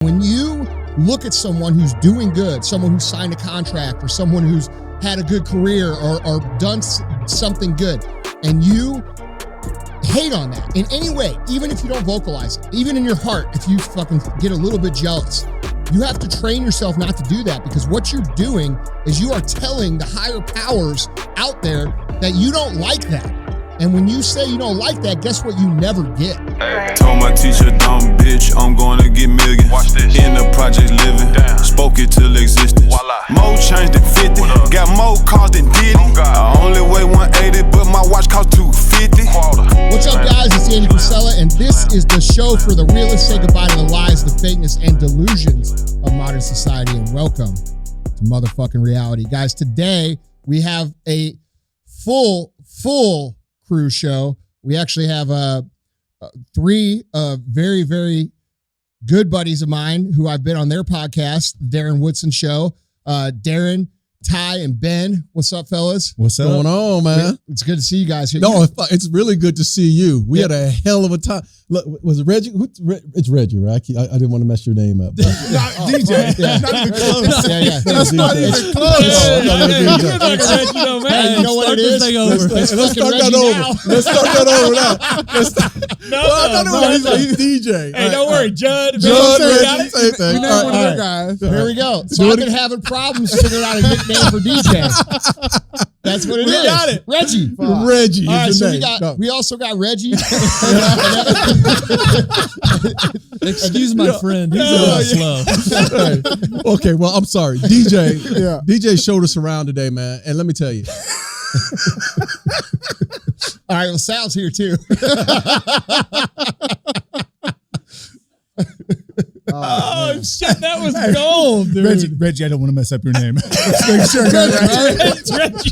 When you look at someone who's doing good, someone who's signed a contract, or someone who's had a good career or done something good, and you hate on that in any way, even if you don't vocalize it, even in your heart, if you fucking get a little bit jealous, you have to train yourself not to do that, because what you're doing is you are telling the higher powers out there that you don't like that. And when you say you don't like that, guess what you never get? Told my teacher, dumb bitch, I'm going to get millions. Watch this. In the project living, spoke it till existence. Voila. More change than 50, got more cars than Diddy. I only weigh 180, but my watch cost 250. What's up, guys? It's Andy Frisella, and this is the show for the realists. Say goodbye to the lies, the fakeness, and delusions of modern society, and welcome to motherfucking reality. Guys, today we have a full crew show. We actually have three very, very good buddies of mine who I've been on their podcast, the Darren Woodson Show. Darren, Ty, and Ben. What's up, fellas? What's going on, man? It's good to see you guys here. No, it's really good to see you. We had a hell of a time. Look, was it Reggie? It's Reggie, right? I didn't want to mess your name up. DJ. Not even close. Yeah. That's not even close. Hey, you know what it is? Let's start that over. Let's start that over now. No, he's DJ. Hey, don't worry, Judd, Reggie, same thing. We know one of their guys. Here we go. So I've been having problems figuring out a nickname for DJ. That's what it is. We got it. Reggie. Reggie. All right, so name. we also got Reggie. Excuse my friend. He's a little slow. Right. Okay, well, I'm sorry. DJ showed us around today, man. And let me tell you. All right, well, Sal's here too. Oh, shit, that was gold, dude. Reggie, I don't want to mess up your name. Let's make sure. It's Reggie.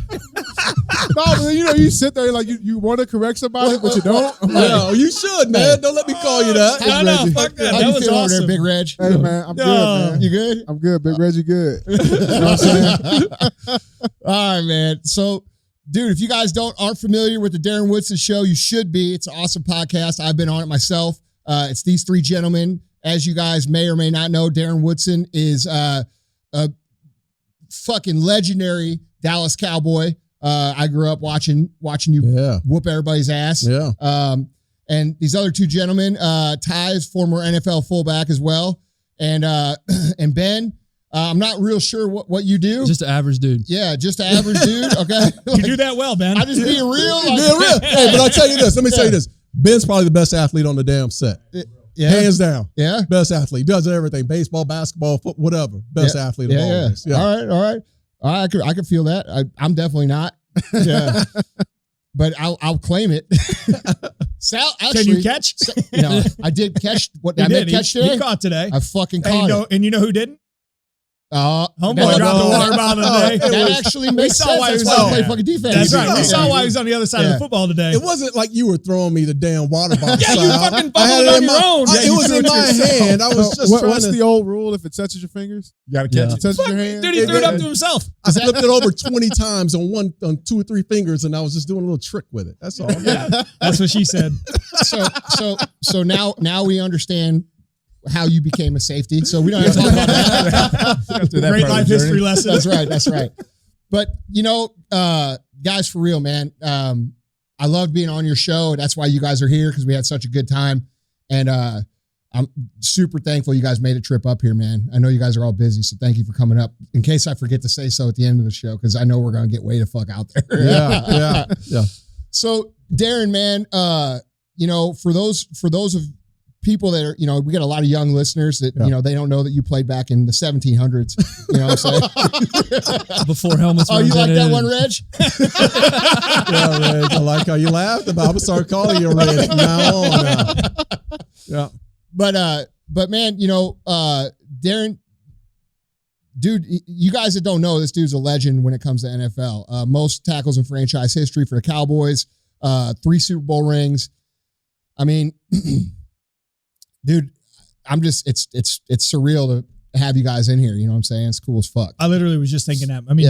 No, but you sit there like you want to correct somebody, but you don't. Yeah, you should, man. Don't let me call you that. No, fuck that. How That you was feeling over awesome. there, Big Reg? Hey, man, I'm good, man. You good? I'm good. Big Reggie good. You know what I'm saying? All right, man. So, dude, if you guys aren't familiar with the Darren Woodson Show, you should be. It's an awesome podcast. I've been on it myself. It's these three gentlemen. As you guys may or may not know, Darren Woodson is a fucking legendary Dallas Cowboy. I grew up watching you whoop everybody's ass. Yeah. And these other two gentlemen, Ty is former NFL fullback as well. And Ben, I'm not real sure what you do. Just an average dude. Yeah, just an average dude. Okay. You do that well, Ben. I just being real. Hey, but I'll tell you this. Let me tell you this. Ben's probably the best athlete on the damn set. Yeah. Hands down. Yeah. Best athlete. Does everything. Baseball, basketball, football, whatever. Best athlete of all this. Yeah. All right. I can feel that. I'm definitely not. Yeah. But I'll claim it. Sal, actually. Can you catch? No, I did catch what I meant catch today. He caught today. I fucking caught it. And you know who didn't? Homeboy dropped the water bottle today. That actually makes sense. That's why I play fucking defense. That's right. We saw why he was on the other side of the football today. It wasn't like you were throwing me the damn water bottle. Yeah, you fucking fumbled on your own. It was in my hand. I was just trying What's the old rule? If it touches your fingers, you got to catch it. Touches your hand. Dude, he threw it up to himself. I flipped it over 20 times on 2 or 3 fingers, and I was just doing a little trick with it. That's all. Yeah, that's what she said. So now we understand how you became a safety. So we don't have to talk about that. Great life history lesson. That's right. But guys, for real, man. I loved being on your show. That's why you guys are here, because we had such a good time. And I'm super thankful you guys made a trip up here, man. I know you guys are all busy, so thank you for coming up. In case I forget to say so at the end of the show, because I know we're gonna get way the fuck out there. Yeah. So Darren, man, for those of people that are, we got a lot of young listeners that, they don't know that you played back in the 1700s. You know what I'm saying? Before helmets. Oh, you like that one, Reg? Yeah, Reg. I like how you laughed about it. I'm going to start calling you Reg from now on now. Yeah. But man, Darren, dude, you guys that don't know, this dude's a legend when it comes to NFL. Most tackles in franchise history for the Cowboys, 3 Super Bowl rings. I mean, dude, it's surreal to have you guys in here. You know what I'm saying? It's cool as fuck. I literally was just thinking that. I mean,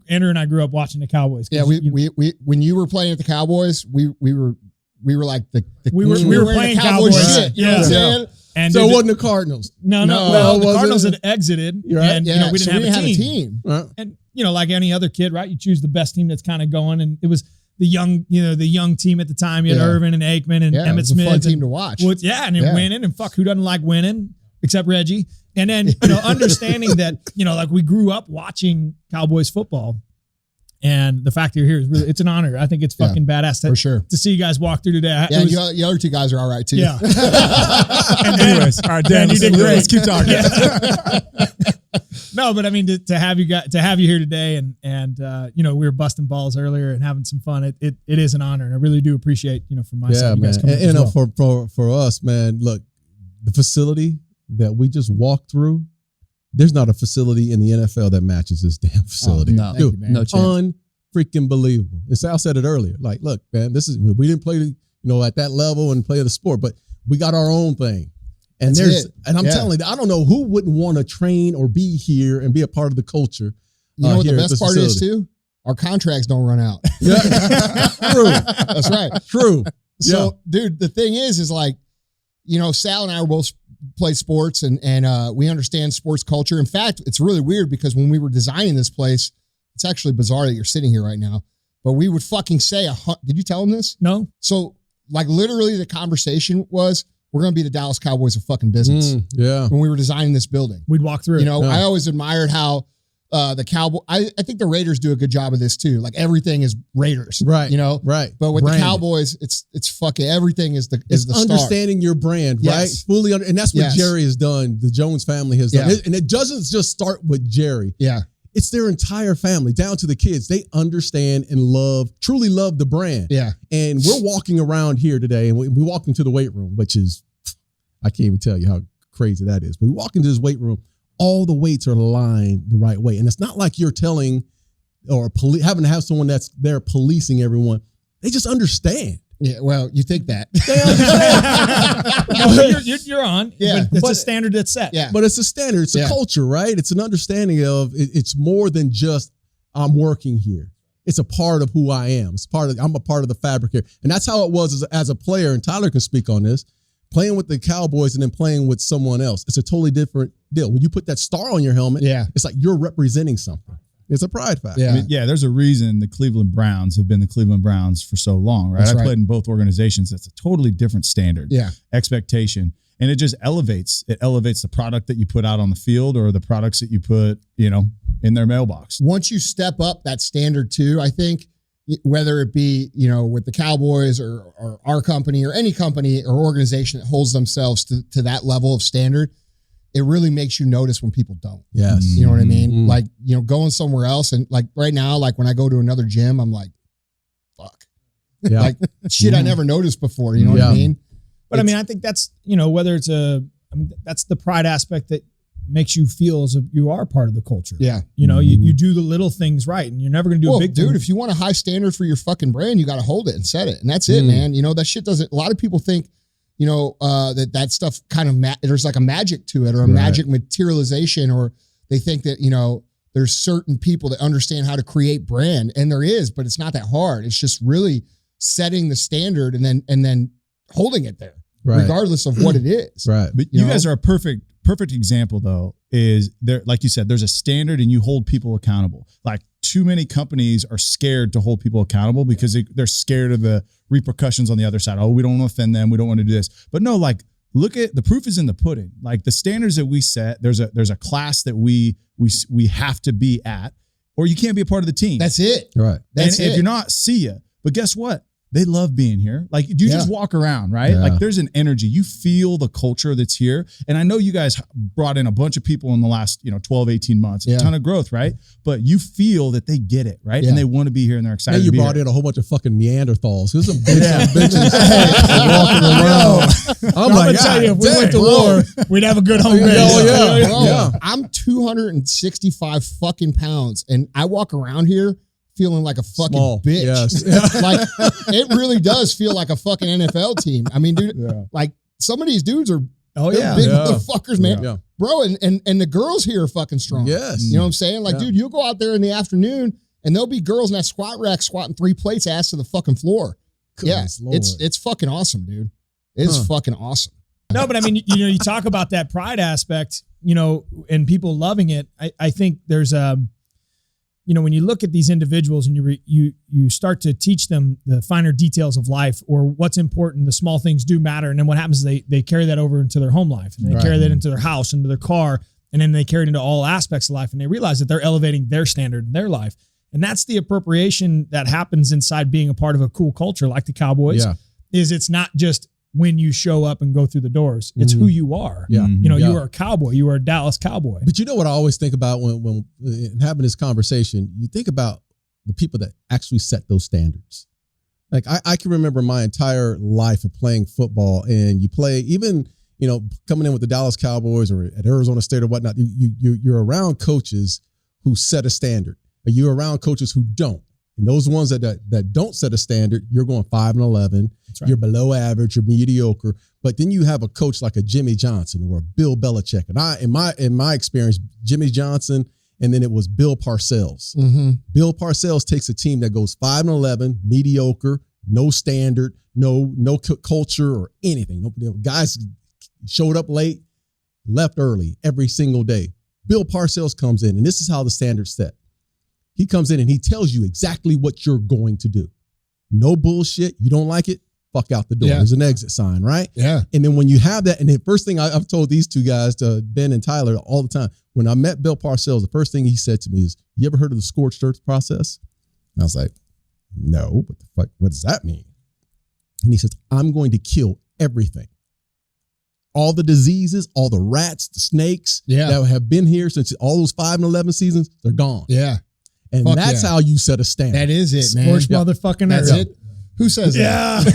Andrew and I grew up watching the Cowboys. Yeah, we when you were playing at the Cowboys, we were like we were playing Cowboy Cowboys shit. You know what I'm saying? And so it wasn't the Cardinals. No. Well, the Cardinals had exited, and Yeah, we didn't have a team. Right. And like any other kid, right? You choose the best team that's kind of going, and it was the young team at the time. You had Irvin and Aikman and Emmitt Smith. It was a fun team to watch. Woods, and winning, and fuck, who doesn't like winning except Reggie? And then understanding that like we grew up watching Cowboys football. And the fact that you're here is really, it's an honor. I think it's fucking badass for sure to see you guys walk through today. Yeah, the other two guys are all right too. Yeah. And anyways, all right, Dan, you did great. let's keep talking. No, but I mean to have you here today, and we were busting balls earlier and having some fun. It is an honor, and I really do appreciate from my side you guys coming. And for us, man, look, the facility that we just walked through. There's not a facility in the NFL that matches this damn facility. No, dude, no chance. Unfreaking believable. And Sal said it earlier. Like, look, man, we didn't play, at that level and play the sport, but we got our own thing. And I'm telling you, I don't know who wouldn't want to train or be here and be a part of the culture. You know what the best part is too? Our contracts don't run out. Yeah, true. That's right. True. So, dude, the thing is like, Sal and I were both play sports and we understand sports culture. In fact, it's really weird because when we were designing this place, it's actually bizarre that you're sitting here right now, but we would fucking say, did you tell them this? No. So like literally the conversation was, we're going to be the Dallas Cowboys of fucking business. Yeah. When we were designing this building, we'd walk through it. I always admired how the Cowboy, I think the Raiders do a good job of this too. Like everything is Raiders, right? Right. But with the Cowboys, it's fucking everything is the understanding your brand, right? Fully and that's what Jerry has done. The Jones family has done, and it doesn't just start with Jerry. Yeah, it's their entire family down to the kids. They understand and truly love the brand. Yeah, and we're walking around here today, and we walk into the weight room, which is I can't even tell you how crazy that is. We walk into this weight room. All the weights are aligned the right way. And it's not like you're telling or having to have someone that's there policing everyone. They just understand. Yeah, well, you think that. They understand. You're on. Yeah. But it's a standard that's set. Yeah. But it's a standard. It's a culture, right? It's an understanding of it's more than just I'm working here. It's a part of who I am. I'm a part of the fabric here. And that's how it was as a player. And Tyler can speak on this. Playing with the Cowboys and then playing with someone else. It's a totally different deal. When you put that star on your helmet, it's like you're representing something. It's a pride factor. Yeah. I mean, there's a reason the Cleveland Browns have been the Cleveland Browns for so long, right? I played in both organizations. That's a totally different standard, expectation. And it just elevates the product that you put out on the field or the products that you put, in their mailbox. Once you step up that standard too, I think, whether it be, with the Cowboys or our company or any company or organization that holds themselves to that level of standard, it really makes you notice when people don't. Yes. You know what I mean? Mm-hmm. Like, going somewhere else and like right now, like when I go to another gym, I'm like, fuck. Yeah. Like shit I never noticed before. You know what I mean? But I think that's, whether it's that's the pride aspect that makes you feel as if you are part of the culture. Yeah. You do the little things right and you're never going to do a big dude, thing. If you want a high standard for your fucking brand, you got to hold it and set it. And that's it, man. That shit doesn't, a lot of people think, that stuff kind of, there's like a magic to it or a magic materialization, or they think that, there's certain people that understand how to create brand, and there is, but it's not that hard. It's just really setting the standard and then holding it there, regardless of what it is. Right. But you guys are a perfect example though, is there, like you said, there's a standard and you hold people accountable. Like too many companies are scared to hold people accountable because they're scared of the repercussions on the other side. Oh, we don't want to offend them. We don't want to do this. But no, like look at the proof is in the pudding. Like the standards that we set, there's a class that we have to be at, or you can't be a part of the team. That's it. Right. If you're not, see ya. But guess what? They love being here. Like you just walk around, right? Yeah. Like there's an energy. You feel the culture that's here. And I know you guys brought in a bunch of people in the last, 12, 18 months, a ton of growth, right? But you feel that they get it, right? Yeah. And they want to be here and they're excited. And you brought in a whole bunch of fucking Neanderthals. There's some bitches walking around. I'm like, tell you, if we went to war, we'd have a good home base. Yeah. I'm 265 fucking pounds and I walk around here feeling like a fucking bitch. Yes. Like it really does feel like a fucking NFL team. I mean, dude, like some of these dudes are big motherfuckers, man. Yeah. Bro, and the girls here are fucking strong. Yes. You know what I'm saying? Like, dude, you'll go out there in the afternoon and there'll be girls in that squat rack squatting 3 plates ass to the fucking floor. Goodness Lord. It's fucking awesome, dude. It's fucking awesome. No, but I mean, you talk about that pride aspect, and people loving it. I think there's when you look at these individuals and you start to teach them the finer details of life or what's important, the small things do matter. And then what happens is they carry that over into their home life, and they carry that into their house, into their car, and then they carry it into all aspects of life, and they realize that they're elevating their standard in their life. And that's the appropriation that happens inside being a part of a cool culture like the Cowboys. Is it's not just when you show up and go through the doors. It's who you are. You are a Cowboy. You are a Dallas Cowboy. But you know what I always think about when having this conversation, you think about the people that actually set those standards. Like I can remember my entire life of playing football, and you play even, coming in with the Dallas Cowboys or at Arizona State or whatnot, you're around coaches who set a standard. You're around coaches who don't. And those ones that don't set a standard, you're going 5-11. Right. You're below average. You're mediocre. But then you have a coach like a Jimmy Johnson or a Bill Belichick. And in my experience, Jimmy Johnson, and then it was Bill Parcells. Bill Parcells takes a team that goes 5-11, mediocre, no standard, no culture or anything. Guys showed up late, left early every single day. Bill Parcells comes in, and this is how the standard's set. He comes in and he tells you exactly what you're going to do. No bullshit. You don't like it? Fuck out the door. There's an exit sign, right? Yeah. And then when you have that, and the first thing I've told these two guys, to Ben and Tyler, all the time, when I met Bill Parcells, the first thing he said to me is, "You ever heard of the scorched earth process?" And I was like, "No, what the fuck? What does that mean?" And he says, "I'm going to kill everything. All the diseases, all the rats, the snakes that have been here since all those 5-11 seasons, they're gone." Yeah. And that's how you set a standard. That is it, man. Scorched motherfucking earth. That's it. Who says that?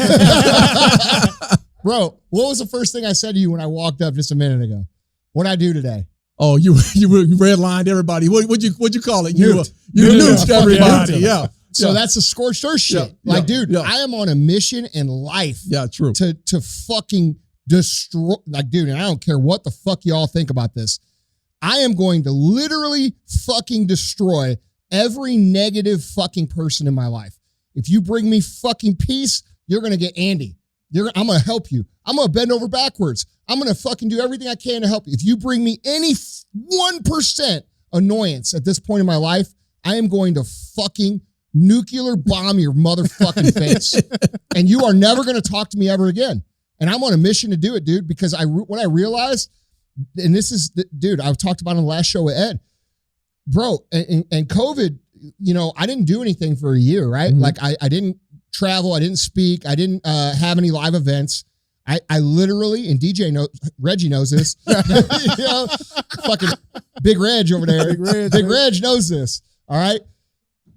Bro, what was the first thing I said to you when I walked up just a minute ago? What'd I do today? Oh, you redlined everybody. What'd you call it? You nuked everybody. Yeah. So that's a scorched earth shit. Dude, I am on a mission in life. Yeah, true. To fucking destroy, dude, and I don't care what the fuck y'all think about this. I am going to literally fucking destroy every negative fucking person in my life. If you bring me fucking peace, you're going to get Andy. I'm going to help you. I'm going to bend over backwards. I'm going to fucking do everything I can to help you. If you bring me any 1% annoyance at this point in my life, I am going to fucking nuclear bomb your motherfucking face. And you are never going to talk to me ever again. And I'm on a mission to do it, dude, because what I realized, and this is, dude, I've talked about on the last show with Ed, bro, and COVID, I didn't do anything for a year, right? Like I didn't travel. I didn't speak. I didn't have any live events. I literally, and Reggie knows this, fucking Big Reg over there. Big Reg knows this. All right.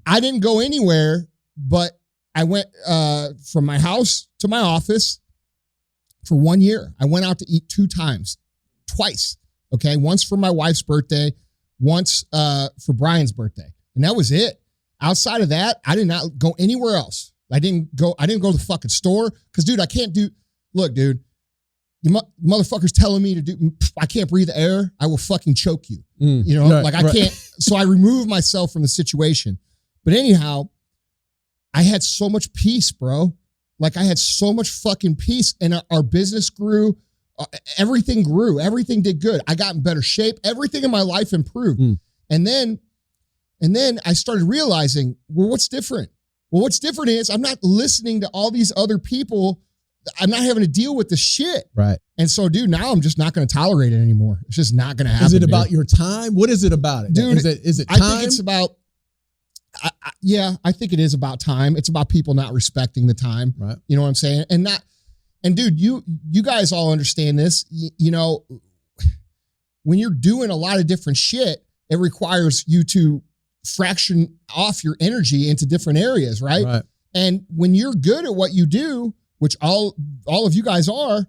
I didn't go anywhere, but I went from my house to my office for 1 year. I went out to eat twice. Okay. Once for my wife's birthday, once for Brian's birthday. And that was it. Outside of that, I did not go anywhere else. I didn't go to the fucking store because, dude, I can't do. Look, dude, you motherfuckers telling me to do. I can't breathe air. I will fucking choke you. I can't. So I removed myself from the situation. But anyhow, I had so much peace, bro. Like I had so much fucking peace, and our business grew. Everything grew. Everything did good. I got in better shape. Everything in my life improved. And then I started realizing, well, what's different? Well, what's different is I'm not listening to all these other people. I'm not having to deal with the shit. Right. And so, dude, now I'm just not going to tolerate it anymore. It's just not going to happen. Is it about your time? What is it about it? Dude, is it time? I think it's about, I think it is about time. It's about people not respecting the time. Right. You know what I'm saying? And dude, you guys all understand this. When you're doing a lot of different shit, it requires you to fraction off your energy into different areas, right? And when you're good at what you do, which all of you guys are,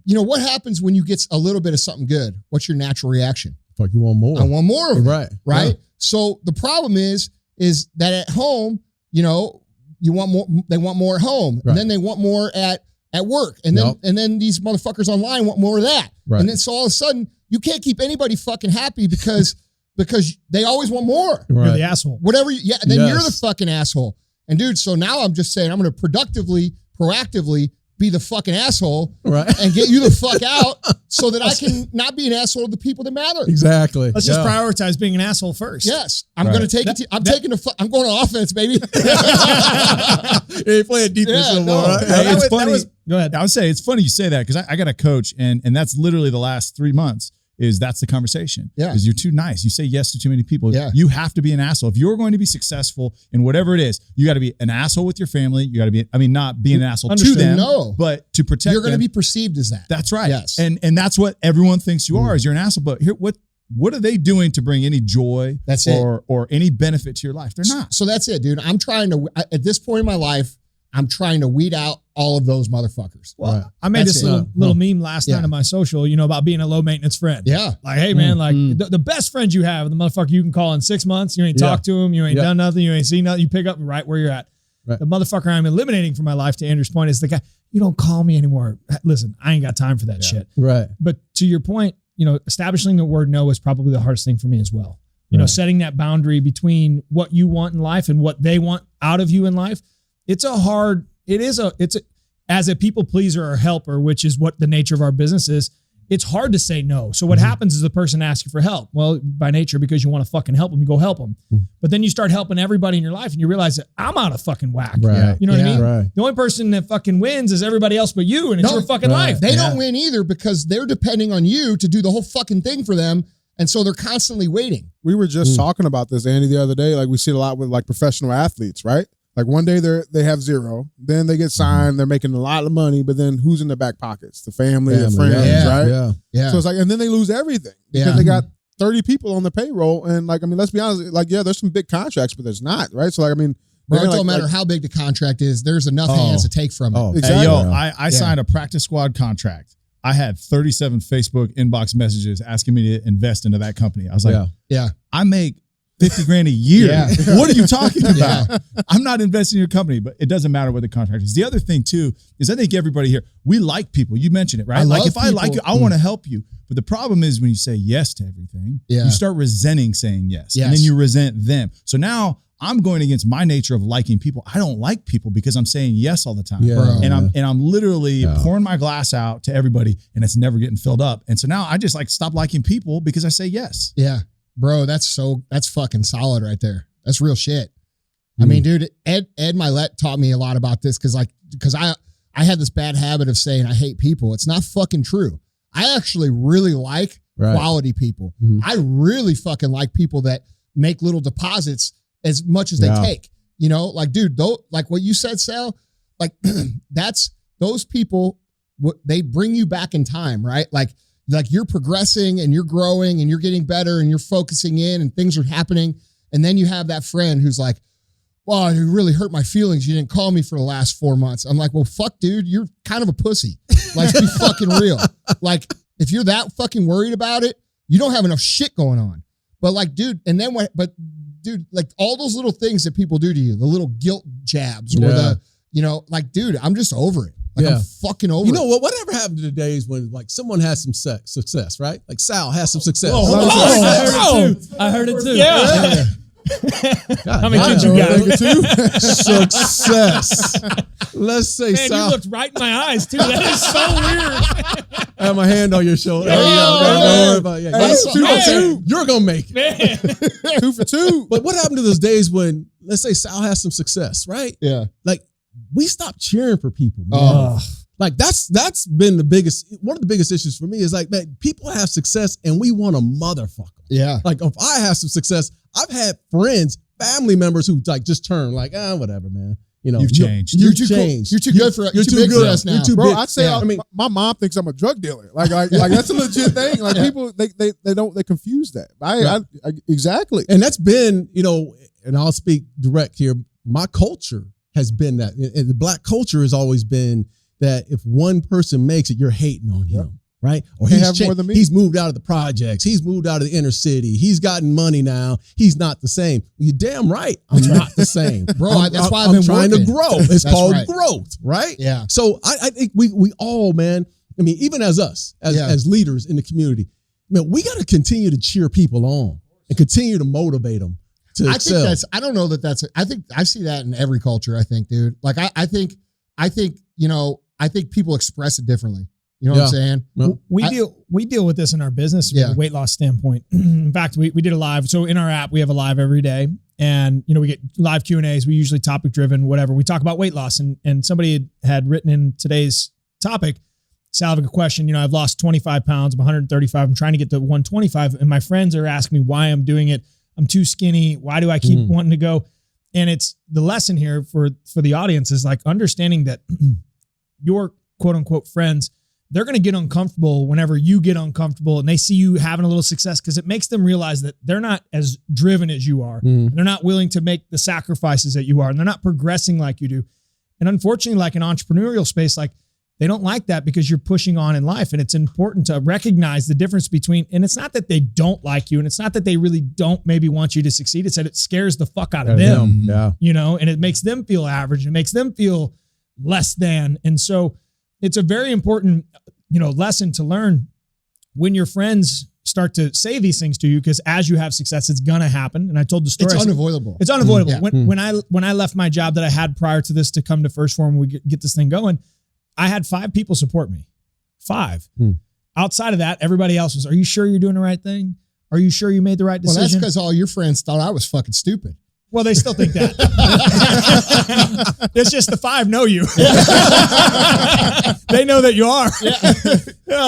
what happens when you get a little bit of something good? What's your natural reaction? Fuck, you want more. I want more of it. Right? Yeah. So the problem is that at home, you want more, they want more at home. And then they want more at work. And then these motherfuckers online want more of that. Right. And then so all of a sudden you can't keep anybody fucking happy because they always want more. Right. You're the asshole. Whatever. And then you're the fucking asshole. And dude, so now I'm just saying I'm going to proactively be the fucking asshole Right. and get you the fuck out so that I can not be an asshole to the people that matter. Exactly. Let's just prioritize being an asshole first. Yes. I'm going to take it. I'm going to offense, baby. You ain't playing defense no more. Right? Hey, it's funny. Go ahead. I would say it's funny you say that because I got a coach and that's literally the last 3 months that's the conversation. Yeah. Because you're too nice. You say yes to too many people. Yeah. You have to be an asshole. If you're going to be successful in whatever it is, you got to be an asshole with your family. You got to be, not being an asshole to them, but to protect You're going to them. be perceived as that. That's right. Yes. And that's what everyone thinks you are is you're an asshole. But here, what are they doing to bring any joy or any benefit to your life? They're not. So that's it, dude. I'm trying to, at this point in my life, I'm trying to weed out all of those motherfuckers. Well, I made this little meme last night on my social, about being a low maintenance friend. Yeah. Like, hey man, the best friend you have, the motherfucker you can call in 6 months, you ain't talked to him, you ain't done nothing, you ain't seen nothing, you pick up right where you're at. Right. The motherfucker I'm eliminating from my life, to Andrew's point, is the guy, you don't call me anymore. Listen, I ain't got time for that shit. Right. But to your point, establishing the word no is probably the hardest thing for me as well. Setting that boundary between what you want in life and what they want out of you in life. It's as a people pleaser or helper, which is what the nature of our business is, it's hard to say no. So what happens is the person asks you for help. Well, by nature, because you want to fucking help them, you go help them. But then you start helping everybody in your life and you realize that I'm out of fucking whack. Right. You know what I mean? Right. The only person that fucking wins is everybody else but you, and it's your fucking life. They don't win either because they're depending on you to do the whole fucking thing for them. And so they're constantly waiting. We were just talking about this, Andy, the other day. Like we see it a lot with like professional athletes, right? Like one day they have zero, then they get signed, they're making a lot of money, but then who's in their back pockets? The family, the friends, right? Yeah. So it's like, and then they lose everything because they got 30 people on the payroll. And like, let's be honest, like, there's some big contracts, but there's not, right? So like, Bro, it don't matter how big the contract is. There's enough hands to take from it. Exactly. Hey, yo, I signed a practice squad contract. I had 37 Facebook inbox messages asking me to invest into that company. I was like, I make $50,000 a year. What are you talking about? I'm not investing in your company, but it doesn't matter what the contract is. The other thing too, is I think everybody here, we like people. You mentioned it, right? Like if I like you, I want to help you. But the problem is when you say yes to everything, you start resenting saying yes. And then you resent them. So now I'm going against my nature of liking people. I don't like people because I'm saying yes all the time. And I'm literally pouring my glass out to everybody and it's never getting filled up. And so now I just stop liking people because I say yes. Yeah. Bro, that's fucking solid right there. That's real shit. I mean, dude, Ed Milet taught me a lot about this because I had this bad habit of saying I hate people. It's not fucking true. I actually really like quality people. I really fucking like people that make little deposits as much as they take. Like, dude, like what you said, Sal, like that's those people, they bring you back in time, right? Like you're progressing and you're growing and you're getting better and you're focusing in and things are happening. And then you have that friend who's like, well, you really hurt my feelings. You didn't call me for the last 4 months. I'm like, well, fuck, dude, you're kind of a pussy. Like, be fucking real. Like, if you're that fucking worried about it, you don't have enough shit going on. But like, dude, dude, like all those little things that people do to you, the little guilt jabs or like, dude, I'm just over it. Like, I'm fucking over it. You know what? Whatever happened to the days when like someone has some success, right? Like Sal has some success. I heard it too. Yeah. How many kids you got? Success. Let's say Man, Sal. you looked right in my eyes too. That is so weird. I have my hand on your shoulder. Don't worry about it. Hey, you're gonna make it. Man. 2 for 2. But what happened to those days when, let's say, Sal has some success, right? Yeah. Like we stopped cheering for people, man. Like that's been one of the biggest issues for me is like, man, people have success and we want to motherfucker. Yeah. Like if I have some success, I've had friends, family members who like just turn like, whatever, man. You've changed. You're too changed. You're too good for You're too big good for us now. You're too Bro, big. I'd say my mom thinks I'm a drug dealer. Like that's a legit thing. Like people, they confuse that. I exactly. And that's been, and I'll speak direct here. My culture has been that. And the black culture has always been that if one person makes it, you're hating on him. Right? Or he's moved out of the projects. He's moved out of the inner city. He's gotten money now. He's not the same. Well, you're damn right. I'm not the same. Bro, that's why I've been trying to grow. It's called right. growth, right? Yeah. So I think we all, man, I mean, even as us, as leaders in the community, man, we got to continue to cheer people on and continue to motivate them to excel. I don't know that I think I see that in every culture, I think, dude. Like, I think, I think people express it differently. You know what I'm saying? Well, We deal with this in our business from a weight loss standpoint. In fact, we did a live. So in our app, we have a live every day, and we get live Q&As. We usually topic driven, whatever. We talk about weight loss, and somebody had written in today's topic, salving a question. I've lost 25 pounds. I'm 135. I'm trying to get to 125, and my friends are asking me why I'm doing it. I'm too skinny. Why do I keep wanting to go? And it's the lesson here for the audience is like understanding that your quote unquote friends, they're going to get uncomfortable whenever you get uncomfortable and they see you having a little success, because it makes them realize that they're not as driven as you are. And they're not willing to make the sacrifices that you are. And they're not progressing like you do. And unfortunately, like an entrepreneurial space, like they don't like that because you're pushing on in life. And it's important to recognize the difference between, and it's not that they don't like you, and it's not that they really don't maybe want you to succeed. It's that it scares the fuck out of them, and it makes them feel average. It makes them feel less than. And so it's a very important, lesson to learn when your friends start to say these things to you, because as you have success, it's going to happen. And I told the story. It's unavoidable. It's unavoidable. When I left my job that I had prior to this to come to First Form, we get this thing going, I had 5 people support me. 5. Outside of that, everybody else was, are you sure you're doing the right thing? Are you sure you made the right decision? Well, that's because all your friends thought I was fucking stupid. Well, they still think that. It's just the 5 know you. They know that you are.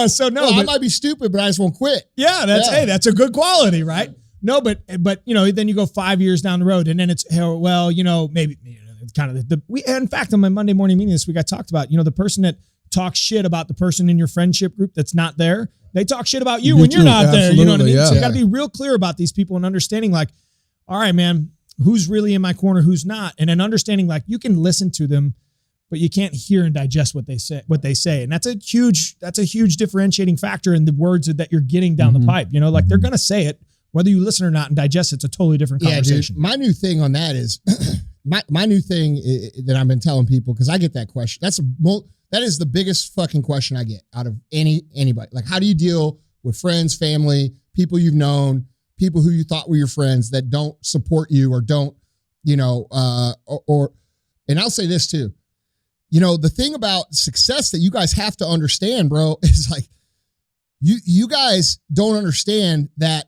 So no, I might be stupid, but I just won't quit. Yeah, that's a good quality, right? No, but then you go 5 years down the road, and then it's maybe it's kind of in fact, on my Monday morning meeting this week, I talked about the person that talks shit about the person in your friendship group that's not there. They talk shit about you when you're not there. You know what I mean? So you got to be real clear about these people and understanding, like, all right, man, who's really in my corner, who's not, and then understanding like you can listen to them, but you can't hear and digest what they say. And that's a huge differentiating factor in the words that you're getting down the pipe. Like they're gonna say it, whether you listen or not and digest. It's a totally different conversation. Dude, my new thing on that is my new thing that I've been telling people, because I get that question. That is the biggest fucking question I get out of anybody. Like, how do you deal with friends, family, people you've known, people who you thought were your friends that don't support you or don't, and I'll say this too, the thing about success that you guys have to understand, bro, is like you guys don't understand that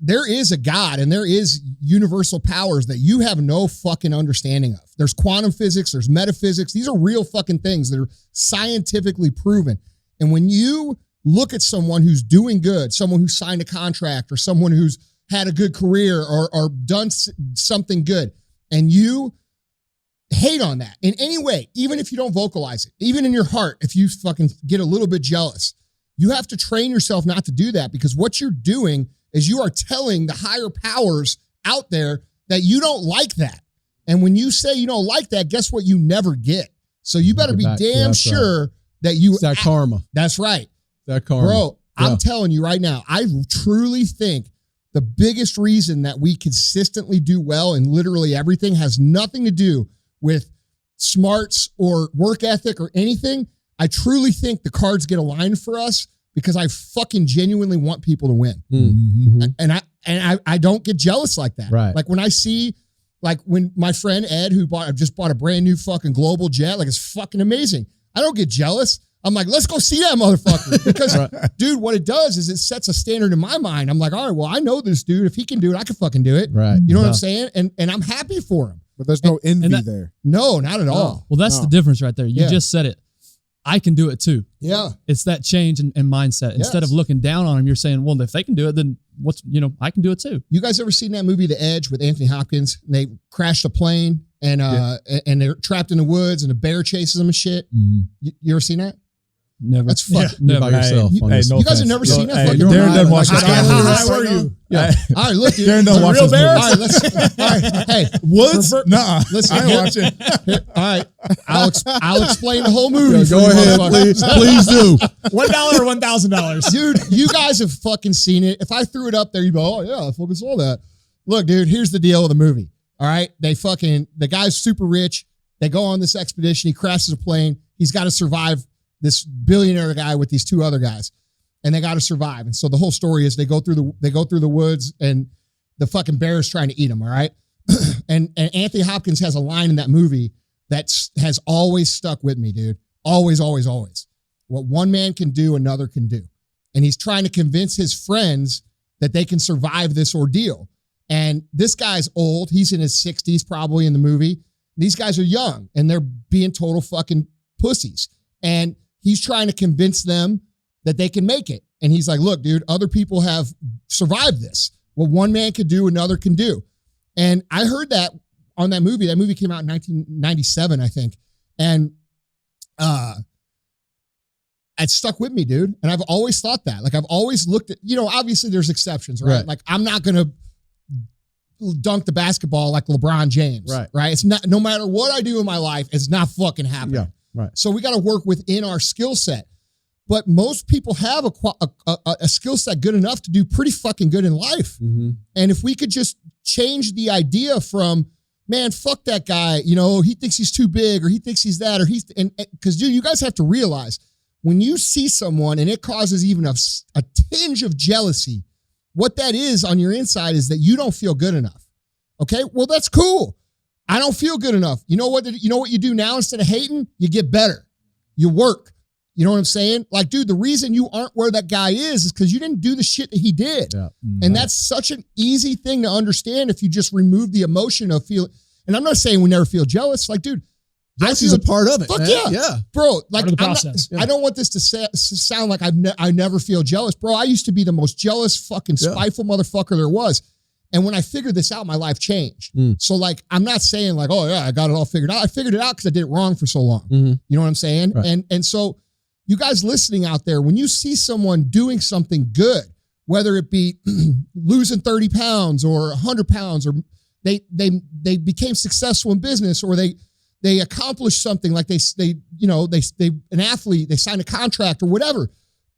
there is a God and there is universal powers that you have no fucking understanding of. There's quantum physics, there's metaphysics. These are real fucking things that are scientifically proven. And when you look at someone who's doing good, someone who signed a contract or someone who's had a good career or done something good, and you hate on that in any way, even if you don't vocalize it, even in your heart, if you fucking get a little bit jealous, you have to train yourself not to do that, because what you're doing is you are telling the higher powers out there that you don't like that. And when you say you don't like that, guess what? You never get. So you better be damn sure that you... It's that karma. That's right. That karma. Bro, I'm telling you right now, I truly think the biggest reason that we consistently do well in literally everything has nothing to do with smarts or work ethic or anything. I truly think the cards get aligned for us because I fucking genuinely want people to win. And I don't get jealous like that. Right. Like when I see, like when my friend Ed, who just bought a brand new fucking global jet, like it's fucking amazing. I don't get jealous. I'm like, let's go see that motherfucker. Because dude, what it does is it sets a standard in my mind. I'm like, all right, well, I know this dude. If he can do it, I can fucking do it. Right. You know what I'm saying? And I'm happy for him. But there's no envy there. No, not at all. Well, that's the difference right there. You just said it. I can do it too. Yeah. It's that change in mindset. Instead of looking down on them, you're saying, well, if they can do it, then I can do it too. You guys ever seen that movie, The Edge, with Anthony Hopkins? And they crashed a plane and they're trapped in the woods and a bear chases them and shit. You ever seen that? Never. That's fucking Never. By yourself. You guys have never seen that? Fucking Darren doesn't watch this. How are you? Yeah. All right, look, dude. Darren don't watch real this bear? movie. All right, hey, Woods? Nuh-uh. listen, I ain't watching. all right, I'll explain the whole movie. Go ahead, please do. $1 or $1,000. Dude, you guys have fucking seen it. If I threw it up there, you'd go, oh yeah, I fucking saw that. Look, dude, here's the deal with the movie. All right, the guy's super rich. They go on this expedition. He crashes a plane. He's got to survive this billionaire guy with these 2 other guys, and they got to survive. And so the whole story is they go through the woods, and the fucking bear is trying to eat them. All right. and Anthony Hopkins has a line in that movie that has always stuck with me, dude. Always, always, always. What one man can do, another can do. And he's trying to convince his friends that they can survive this ordeal. And this guy's old. He's in his 60s probably in the movie. These guys are young and they're being total fucking pussies. And he's trying to convince them that they can make it. And he's like, look, dude, other people have survived this. What one man could do, another can do. And I heard that on that movie. That movie came out in 1997, I think. And it stuck with me, dude. And I've always thought that. Like, I've always looked at, obviously there's exceptions, right? Like, I'm not going to dunk the basketball like LeBron James, right? It's not, no matter what I do in my life, it's not fucking happening. Yeah, right. So we got to work within our skill set. But most people have a skill set good enough to do pretty fucking good in life. Mm-hmm. And if we could just change the idea from, man, fuck that guy, he thinks he's too big or he thinks he's that or because dude, you guys have to realize when you see someone and it causes even a tinge of jealousy, what that is on your inside is that you don't feel good enough. Okay, well, that's cool. I don't feel good enough. You know what you do now instead of hating? You get better. You work. You know what I'm saying? Like, dude, the reason you aren't where that guy is because you didn't do the shit that he did. Yeah. And that's such an easy thing to understand if you just remove the emotion of feeling. And I'm not saying we never feel jealous. Like, dude, jealousy is a part of it. Fuck man. yeah. Bro, like, part of the process. I don't want this to sound like I never feel jealous. Bro, I used to be the most jealous, fucking spiteful motherfucker there was. And when I figured this out, my life changed. So, like, I'm not saying like, oh yeah, I got it all figured out. I figured it out because I did it wrong for so long. Mm-hmm. You know what I'm saying? Right. And so you guys listening out there, when you see someone doing something good, whether it be losing 30 pounds or 100 pounds, or they became successful in business, or they accomplished something, like they an athlete, they signed a contract or whatever,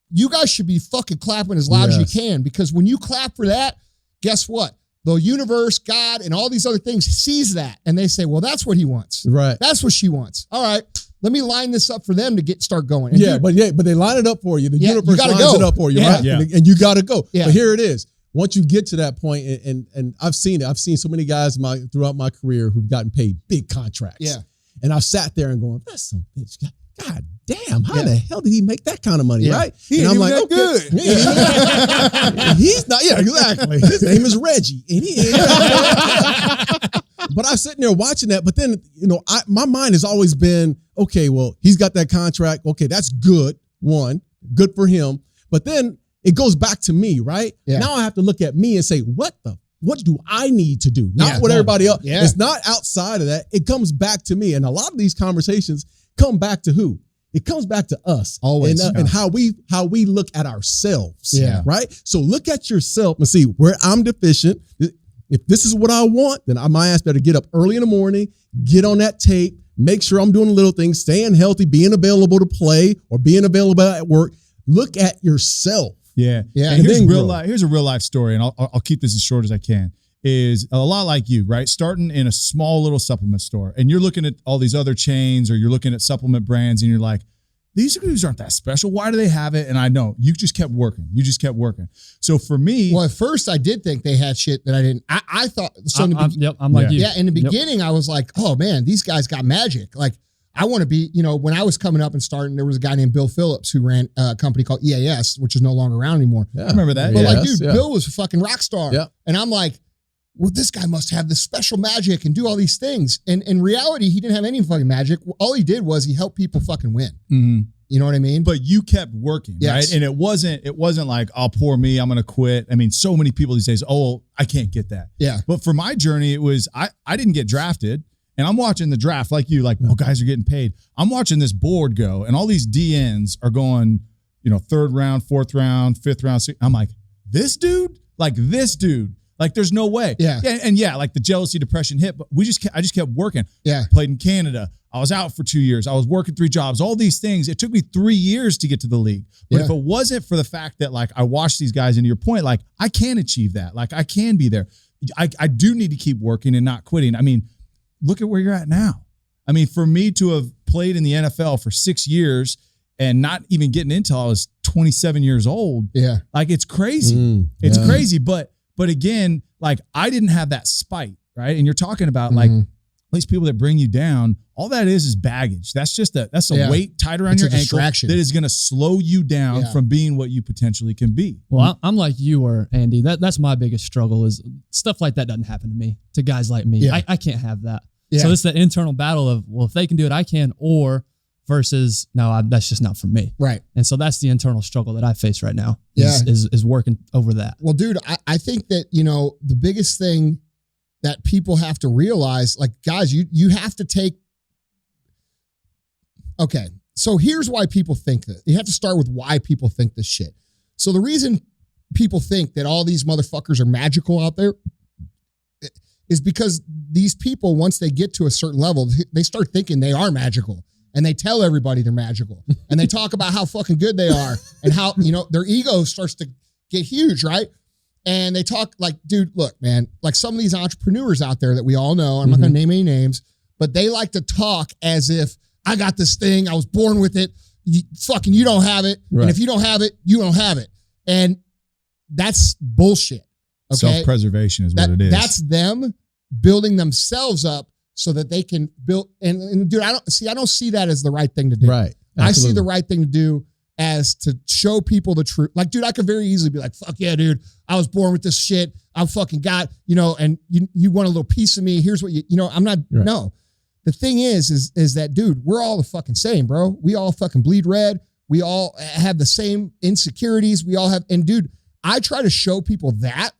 you guys should be fucking clapping as loud as you can, because when you clap for that, guess what? The universe, God, and all these other things sees that, and they say, well, that's what he wants. Right. That's what she wants. All right. Let me line this up for them to start going. And but they line it up for you. The universe lines it up for you, right? Yeah. And you got to go. Yeah. But here it is. Once you get to that point, and I've seen it. I've seen so many guys throughout my career who've gotten paid big contracts. Yeah. And I've sat there and going, that's some bitch. God damn, how the hell did he make that kind of money, right? And I'm like, good. He's not, exactly. His name is Reggie. And but I'm sitting there watching that. But then, my mind has always been, okay, well, he's got that contract. Okay, that's good. One, good for him. But then it goes back to me, right? Yeah. Now I have to look at me and say, what do I need to do? Not what everybody else. Yeah. It's not outside of that. It comes back to me. And a lot of these conversations come back to who? It comes back to us. Always. And how we look at ourselves. Yeah. Right? So look at yourself and see where I'm deficient. If this is what I want, then my ass better get up early in the morning, get on that tape, make sure I'm doing little things, staying healthy, being available to play or being available at work. Look at yourself. Yeah. And here's a real life story, and I'll keep this as short as I can. Is a lot like you, right? Starting in a small little supplement store, and you're looking at all these other chains, or you're looking at supplement brands, and you're like, these dudes aren't that special. Why do they have it? And I know you just kept working. So for me, well, at first I did think they had shit that I didn't. I thought so. I'm like you. Yeah, in the beginning I was like, oh man, these guys got magic. Like, I want to be, when I was coming up and starting, there was a guy named Bill Phillips who ran a company called EAS, which is no longer around anymore. Yeah. I remember that. But Bill was a fucking rock star. Yeah. And I'm like, well, this guy must have this special magic and do all these things. And in reality, he didn't have any fucking magic. All he did was he helped people fucking win. Mm-hmm. You know what I mean? But you kept working, right? And it wasn't like, oh, poor me, I'm going to quit. I mean, so many people these days, oh, I can't get that. Yeah. But for my journey, it was, I didn't get drafted. And I'm watching the draft like you, oh, guys are getting paid. I'm watching this board go, and all these DNs are going, third round, fourth round, fifth round. I'm like, this dude, like there's no way. Yeah. And like the jealousy, depression hit, but I just kept working. Yeah. Played in Canada. I was out for 2 years. I was working 3 jobs, all these things. It took me 3 years to get to the league. But if it wasn't for the fact that I watched these guys, and to your point, I can achieve that. I can be there. I do need to keep working and not quitting. I mean, look at where you're at now. I mean, for me to have played in the NFL for 6 years and not even getting into I was 27 years old. Yeah. It's crazy. It's crazy. But again, I didn't have that spite, right? And you're talking about these people that bring you down, all that is baggage. That's just a weight tied around your ankle that is going to slow you down from being what you potentially can be. Well, I'm like you or Andy. That's my biggest struggle is stuff like that doesn't happen to me, to guys like me. Yeah. I can't have that. Yeah. So it's the internal battle of, well, if they can do it, I can, or versus, no, that's just not for me. Right. And so that's the internal struggle that I face right now Yeah. is working over that. Well, dude, I think that, you know, the biggest thing that people have to realize, like, guys, you have to take. Okay. So here's why people think that. You have to start with why people think this shit. So the reason people think that all these motherfuckers are magical out there is because these people, once they get to a certain level, they start thinking they are magical. And they tell everybody they're magical. And they talk about how fucking good they are and how, you know, their ego starts to get huge, right? And they talk like, dude, look, man, like some of these entrepreneurs out there that we all know, I'm not going to name any names, but they like to talk as if I got this thing, I was born with it, you don't have it. Right. And if you don't have it, you don't have it. And that's bullshit. Okay? Self-preservation is what it is. That's them building themselves up so that they can build. And dude, I don't see that as the right thing to do. Right. Absolutely. I see the right thing to do as to show people the truth. Like, dude, I could very easily be like, fuck yeah, dude, I was born with this shit. I fucking got, you know, and you want a little piece of me. Here's what you know, I'm not, no. The thing is that, dude, we're all the fucking same, bro. We all fucking bleed red. We all have the same insecurities. We all have, and dude, I try to show people that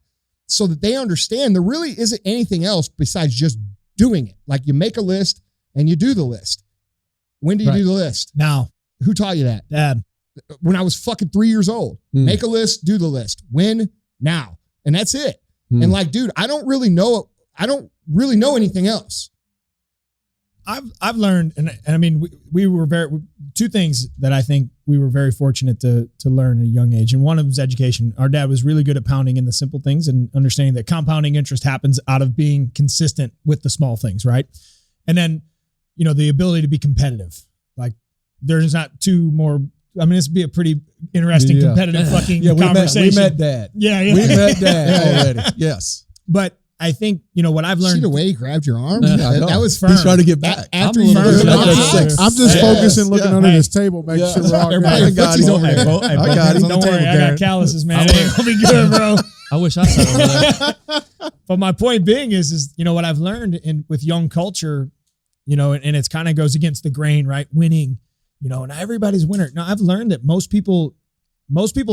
so that they understand there really isn't anything else besides just doing it. Like, you make a list and you do the list. When do you do the list? Now. Who taught you that? Dad. When I was fucking 3 years old. Make a list, do the list. When? Now. And that's it. And like, dude, I don't really know anything else. I've learned, and I mean, we were two things that I think we were very fortunate to learn at a young age. And one of them is education. Our dad was really good at pounding in the simple things and understanding that compounding interest happens out of being consistent with the small things, right? And then, you know, the ability to be competitive. Like, there's not two more. I mean, this would be a pretty interesting competitive fucking conversation. We met Dad. Yeah. We met Dad already. Yes. But I think, you know, what I've learned. See the way he grabbed your arm? That was firm. He's trying to get back. After I'm you I'm just focusing, looking under this table, making sure we're all I got him. I got him. Don't worry, I got calluses, man. It'll be good, bro. I wish I said over that. But my point being is, you know, what I've learned with young culture, you know, and it's kind of goes against the grain, right? Winning, you know, and everybody's winner. Now, I've learned that most people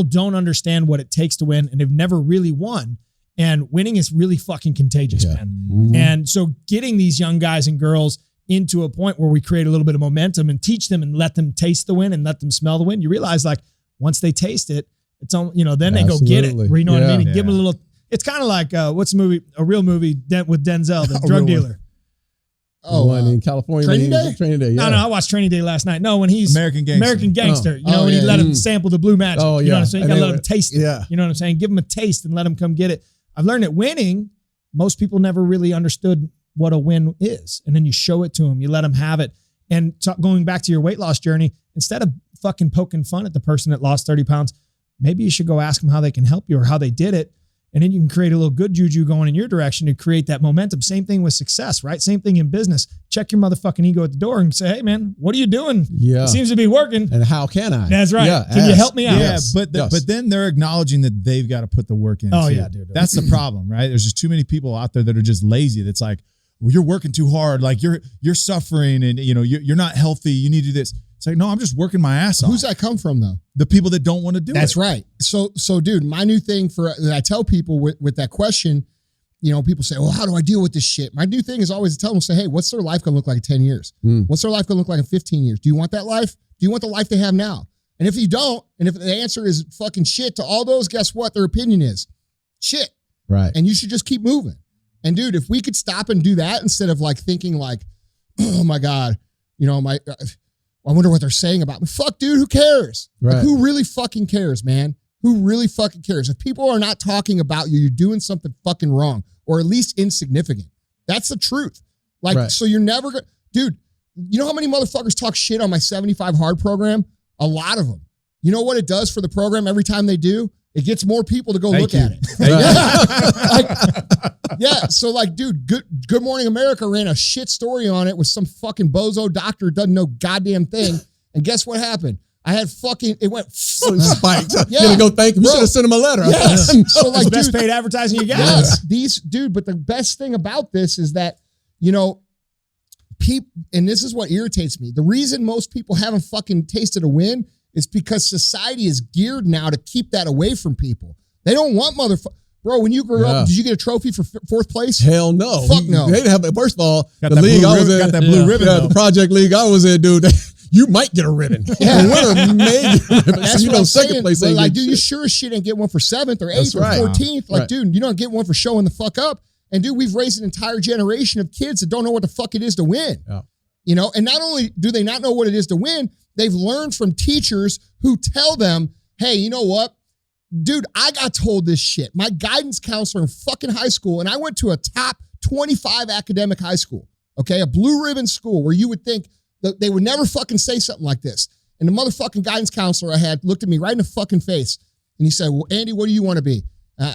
don't understand what it takes to win, and they've never really won. And winning is really fucking contagious, man. Mm-hmm. And so getting these young guys and girls into a point where we create a little bit of momentum and teach them and let them taste the win and let them smell the win, you realize, like, once they taste it, it's on, you know, then they go get it. You know what I mean? And give them a little. It's kind of like what's the movie? A real movie with Denzel, the drug dealer. In California. Training Day. Yeah. No, I watched Training Day last night. No, when he's American Gangster. You know, when he let him sample the blue magic. Oh, yeah. You know what I'm saying? You got to let him taste it. Yeah. You know what I'm saying? Give him a taste and let him come get it. I've learned that winning, most people never really understood what a win is. And then you show it to them. You let them have it. And going back to your weight loss journey, instead of fucking poking fun at the person that lost 30 pounds, maybe you should go ask them how they can help you or how they did it. And then you can create a little good juju going in your direction to create that momentum. Same thing with success, right? Same thing in business. Check your motherfucking ego at the door and say, hey, man, what are you doing? Yeah. It seems to be working. And how can I? That's right. Yeah, can you help me out? Yeah, but then they're acknowledging that they've got to put the work in. Oh, too. yeah, dude. That's the problem, right? There's just too many people out there that are just lazy. That's like, well, you're working too hard. Like, you're suffering and, you know, you're not healthy. You need to do this. It's like, no, I'm just working my ass off. Who's that come from, though? The people that don't want to do it. That's right. So, dude, my new thing that I tell people with that question, you know, people say, well, how do I deal with this shit? My new thing is always to tell them, say, hey, what's their life going to look like in 10 years? What's their life going to look like in 15 years? Do you want that life? Do you want the life they have now? And if you don't, and if the answer is fucking shit to all those, guess what? Their opinion is shit. Right. And you should just keep moving. And dude, if we could stop and do that instead of like thinking like, oh my God, you know, I wonder what they're saying about me. Fuck, dude, who cares? Right. Like, who really fucking cares, man? Who really fucking cares? If people are not talking about you, you're doing something fucking wrong, or at least insignificant. That's the truth. Like, so you're never going to, dude, you know how many motherfuckers talk shit on my 75 hard program? A lot of them. You know what it does for the program every time they do? It gets more people to go look at it. Yeah. So like, dude, Good Morning America ran a shit story on it with some fucking bozo doctor who doesn't know goddamn thing. And guess what happened? I had it went spiked. Yeah. You gotta go thank him. You should have sent him a letter. Yes. So like, the best paid advertising you got. Yes. But the best thing about this is that, you know, people, and this is what irritates me. The reason most people haven't fucking tasted a win is because society is geared now to keep that away from people. They don't want Bro, when you grew up, did you get a trophy for fourth place? Hell no. Fuck no. They didn't have, first of all, Got the that league blue I was ribbon- in. got that blue ribbon, Yeah, though. the project league I was in, dude. You might get a ribbon. Yeah. The winner may get a ribbon. That's You what know, I'm second saying. place But ain't like, getting dude, you shit. sure as shit ain't get one for 7th or 8th That's or right. 14th. Like, Right. dude, you don't get one for showing the fuck up. And dude, we've raised an entire generation of kids that don't know what the fuck it is to win. Yeah. You know, and not only do they not know what it is to win, they've learned from teachers who tell them, hey, you know what? Dude, I got told this shit. My guidance counselor in fucking high school, and I went to a top 25 academic high school, okay? A blue ribbon school where you would think that they would never fucking say something like this. And the motherfucking guidance counselor I had looked at me right in the fucking face. And he said, well, Andy, what do you want to be?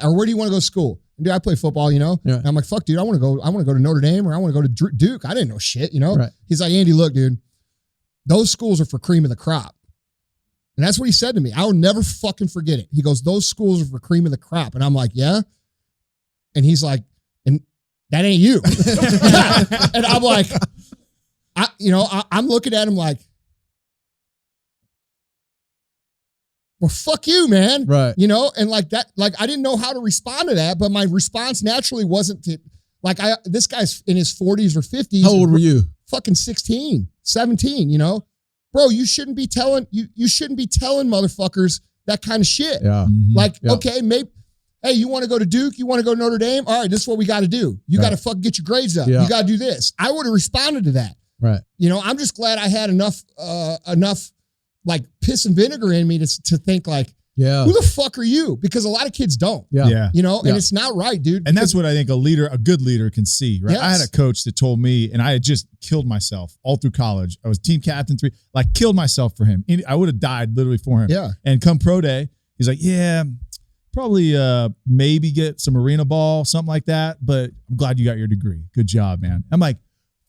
Or where do you want to go to school? And dude, I play football, you know? Yeah. And I'm like, fuck, dude, I want to go to Notre Dame or I want to go to Duke. I didn't know shit, you know? Right. He's like, Andy, look, dude, those schools are for cream of the crop. And that's what he said to me. I will never fucking forget it. He goes, those schools are for cream of the crop. And I'm like, yeah. And he's like, and that ain't you. And I'm like, I'm looking at him like, well, fuck you, man. Right. You know, and like that, like I didn't know how to respond to that, but my response naturally wasn't to, like, this guy's in his 40s or 50s. How old were you? Fucking 16, 17, you know? Bro, you shouldn't be telling motherfuckers that kind of shit. Yeah. Like, Yeah. okay, maybe, hey, you want to go to Duke? You want to go to Notre Dame? All right, this is what we got to do. You got to fucking get your grades up. Yeah. You got to do this. I would have responded to that. Right. You know, I'm just glad I had enough like piss and vinegar in me to think like, Yeah. who the fuck are you? Because a lot of kids don't. Yeah. You know, Yeah. and it's not right, dude. And that's what I think a good leader can see, right? Yes. I had a coach that told me, and I had just killed myself all through college. I was team captain 3, like killed myself for him. I would have died literally for him. Yeah. And come pro day, he's like, yeah, probably maybe get some arena ball, something like that. But I'm glad you got your degree. Good job, man. I'm like,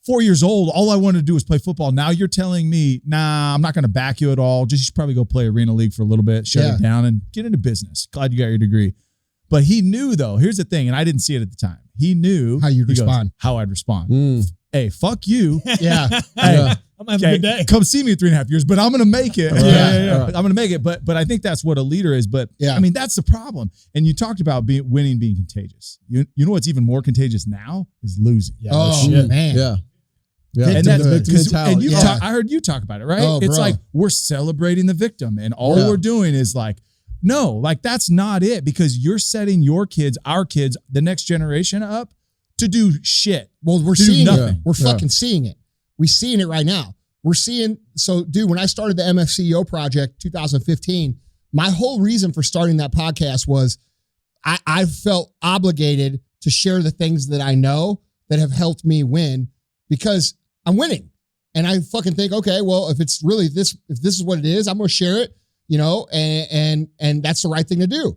4 years old, all I wanted to do was play football. Now you're telling me, nah, I'm not going to back you at all. Just you should probably go play Arena League for a little bit, shut it down, and get into business. Glad you got your degree. But he knew, though, here's the thing, and I didn't see it at the time. He knew How you'd respond. how I'd respond. Hey, fuck you. Yeah. Hey, I'm having a good day. come see me in 3.5 years, but I'm going to make it. Yeah. I'm going to make it. But I think that's what a leader is. But Yeah. I mean, that's the problem. And you talked about winning being contagious. You know what's even more contagious now is losing. Yeah, Oh, shit. man. Yeah. Yeah. And that's Victim mentality. and you Yeah. talk, I heard you talk about it, right? Oh, It's bro. like we're celebrating the victim, and all Yeah. we're doing is like, no, like that's not it, because you're setting your kids, our kids, the next generation up to do shit. Well, we're To do seeing it. nothing. We're fucking seeing it. We're seeing it right now. We're seeing, so dude, when I started the MFCEO project 2015, my whole reason for starting that podcast was I felt obligated to share the things that I know that have helped me win because I'm winning. And I fucking think, okay, well, if it's really this, if this is what it is, I'm going to share it, you know, and that's the right thing to do.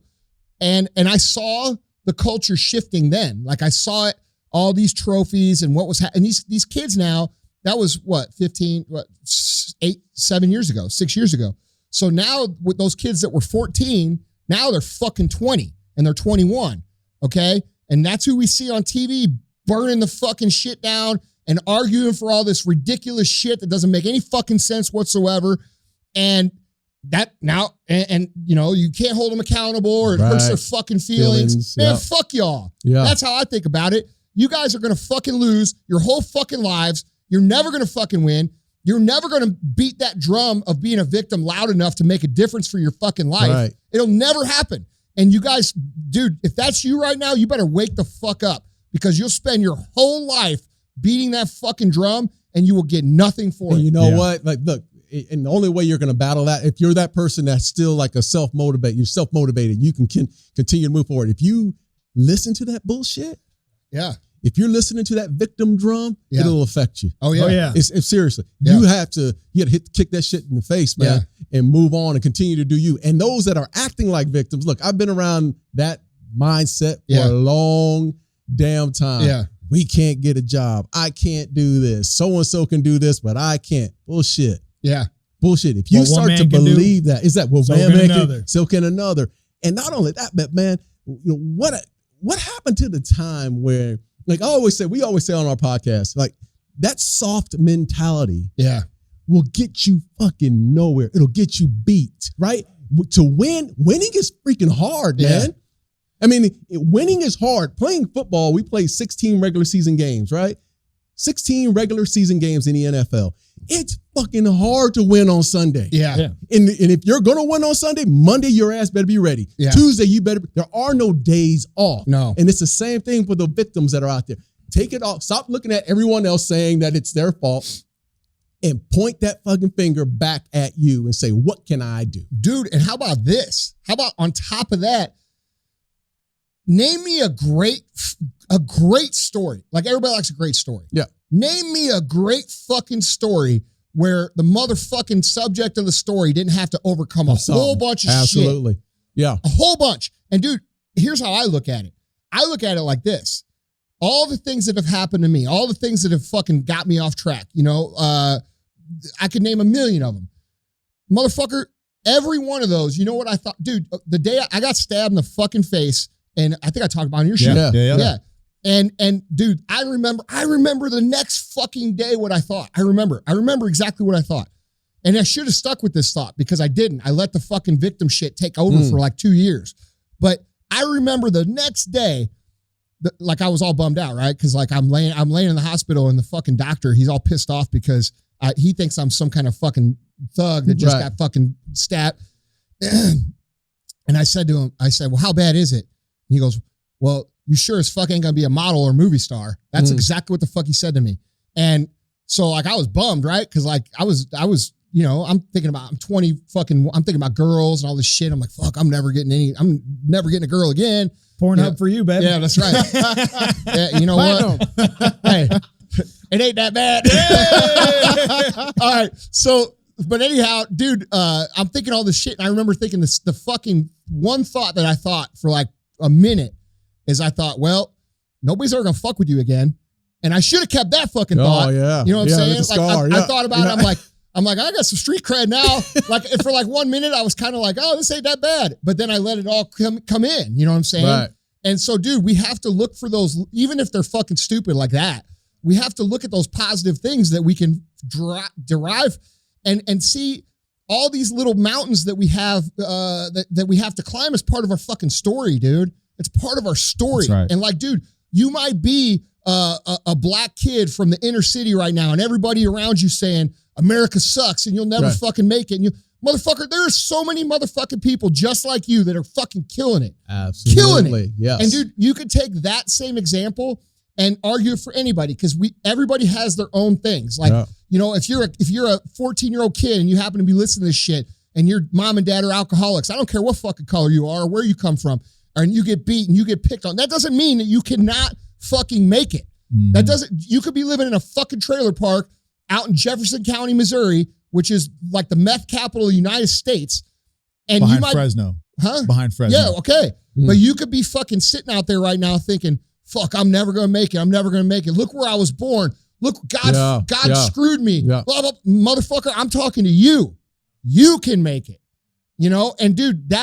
And I saw the culture shifting then. Like I saw it, all these trophies and what was and these kids now, that was what, 7 years ago, 6 years ago. So now with those kids that were 14, now they're fucking 20 and they're 21. Okay. And that's who we see on TV burning the fucking shit down and arguing for all this ridiculous shit that doesn't make any fucking sense whatsoever. And that now, and you know, you can't hold them accountable or it hurts Right. their fucking feelings. Man, yeah. fuck y'all. Yeah. That's how I think about it. You guys are going to fucking lose your whole fucking lives. You're never going to fucking win. You're never going to beat that drum of being a victim loud enough to make a difference for your fucking life. Right. It'll never happen. And you guys, dude, if that's you right now, you better wake the fuck up because you'll spend your whole life beating that fucking drum and you will get nothing for And it. you know Yeah. what? Like, look, and the only way you're going to battle that, if you're that person that's still like a you're self-motivated, you can continue to move forward. If you listen to that bullshit, Yeah. if you're listening to that victim drum, Yeah. it'll affect you. Oh, yeah. Oh, yeah. It's seriously, Yeah. you have to kick that shit in the face, man, and move on and continue to do you. And those that are acting like victims, look, I've been around that mindset for Yeah. a long damn time. Yeah. We can't get a job. I can't do this. So-and-so can do this, but I can't. Bullshit. Yeah. Bullshit. If you start to believe that, is that, well, so man, can another. so can another. And not only that, but man, what happened to the time where, like we always say on our podcast, like that soft mentality will get you fucking nowhere. It'll get you beat, right? To winning is freaking hard, man. I mean, winning is hard. Playing football, we play 16 regular season games, right? 16 regular season games in the NFL. It's fucking hard to win on Sunday. Yeah. And if you're going to win on Sunday, Monday, your ass better be ready. Yeah. Tuesday, there are no days off. No. And it's the same thing for the victims that are out there. Take it off. Stop looking at everyone else saying that it's their fault and point that fucking finger back at you and say, what can I do? Dude, and how about this? How about on top of that, name me a great story. Like everybody likes a great story. Yeah. Name me a great fucking story where the motherfucking subject of the story didn't have to overcome a whole bunch of shit. Absolutely. Yeah. A whole bunch. And dude, here's how I look at it. I look at it like this. All the things that have happened to me, all the things that have fucking got me off track, I could name a million of them. Motherfucker, every one of those, you know what I thought? Dude, the day I got stabbed in the fucking face, and I think I talked about it on your show. Yeah. And dude, I remember the next fucking day what I thought. I remember exactly what I thought. And I should have stuck with this thought because I didn't. I let the fucking victim shit take over for like 2 years. But I remember the next day, like I was all bummed out, right? Because like I'm laying in the hospital and the fucking doctor, he's all pissed off because he thinks I'm some kind of fucking thug that just got fucking stabbed. And I said to him, well, how bad is it? And he goes, well, you sure as fuck ain't gonna be a model or movie star. That's exactly what the fuck he said to me. And so like I was bummed, right? Because like I was, I'm thinking about, I'm thinking about girls and all this shit. I'm like, fuck, I'm never getting a girl again. Pornhub for you, baby. Yeah, that's right. Yeah, you know what? Hey, it ain't that bad. All right. So, but anyhow, dude, I'm thinking all this shit. And I remember thinking the fucking one thought that I thought for like a minute is I thought, well, nobody's ever gonna fuck with you again. And I should have kept that fucking thought. Oh, yeah. You know what I'm saying? Like I thought about it. I'm like, I got some street cred now. Like for like 1 minute, I was kind of like, oh, this ain't that bad. But then I let it all come in. You know what I'm saying? Right. And so, dude, we have to look for those, even if they're fucking stupid like that. We have to look at those positive things that we can derive and see all these little mountains that we have that we have to climb as part of our fucking story, dude. It's part of our story. That's right. And like, dude, you might be a black kid from the inner city right now, and everybody around you saying America sucks and you'll never fucking make it. And you, motherfucker, there are so many motherfucking people just like you that are fucking killing it. Absolutely. Killing it. Yes. And dude, you could take that same example and argue for anybody because everybody has their own things. Like, if you're a 14-year-old kid and you happen to be listening to this shit and your mom and dad are alcoholics, I don't care what fucking color you are or where you come from, and you get beat and you get picked on. That doesn't mean that you cannot fucking make it. You could be living in a fucking trailer park out in Jefferson County, Missouri, which is like the meth capital of the United States. And behind you might, Fresno. Huh? Behind Fresno. Yeah, okay. But you could be fucking sitting out there right now thinking, fuck, I'm never going to make it. I'm never going to make it. Look where I was born. Look, God screwed me. Yeah. Blah, blah, motherfucker, I'm talking to you. You can make it. And dude,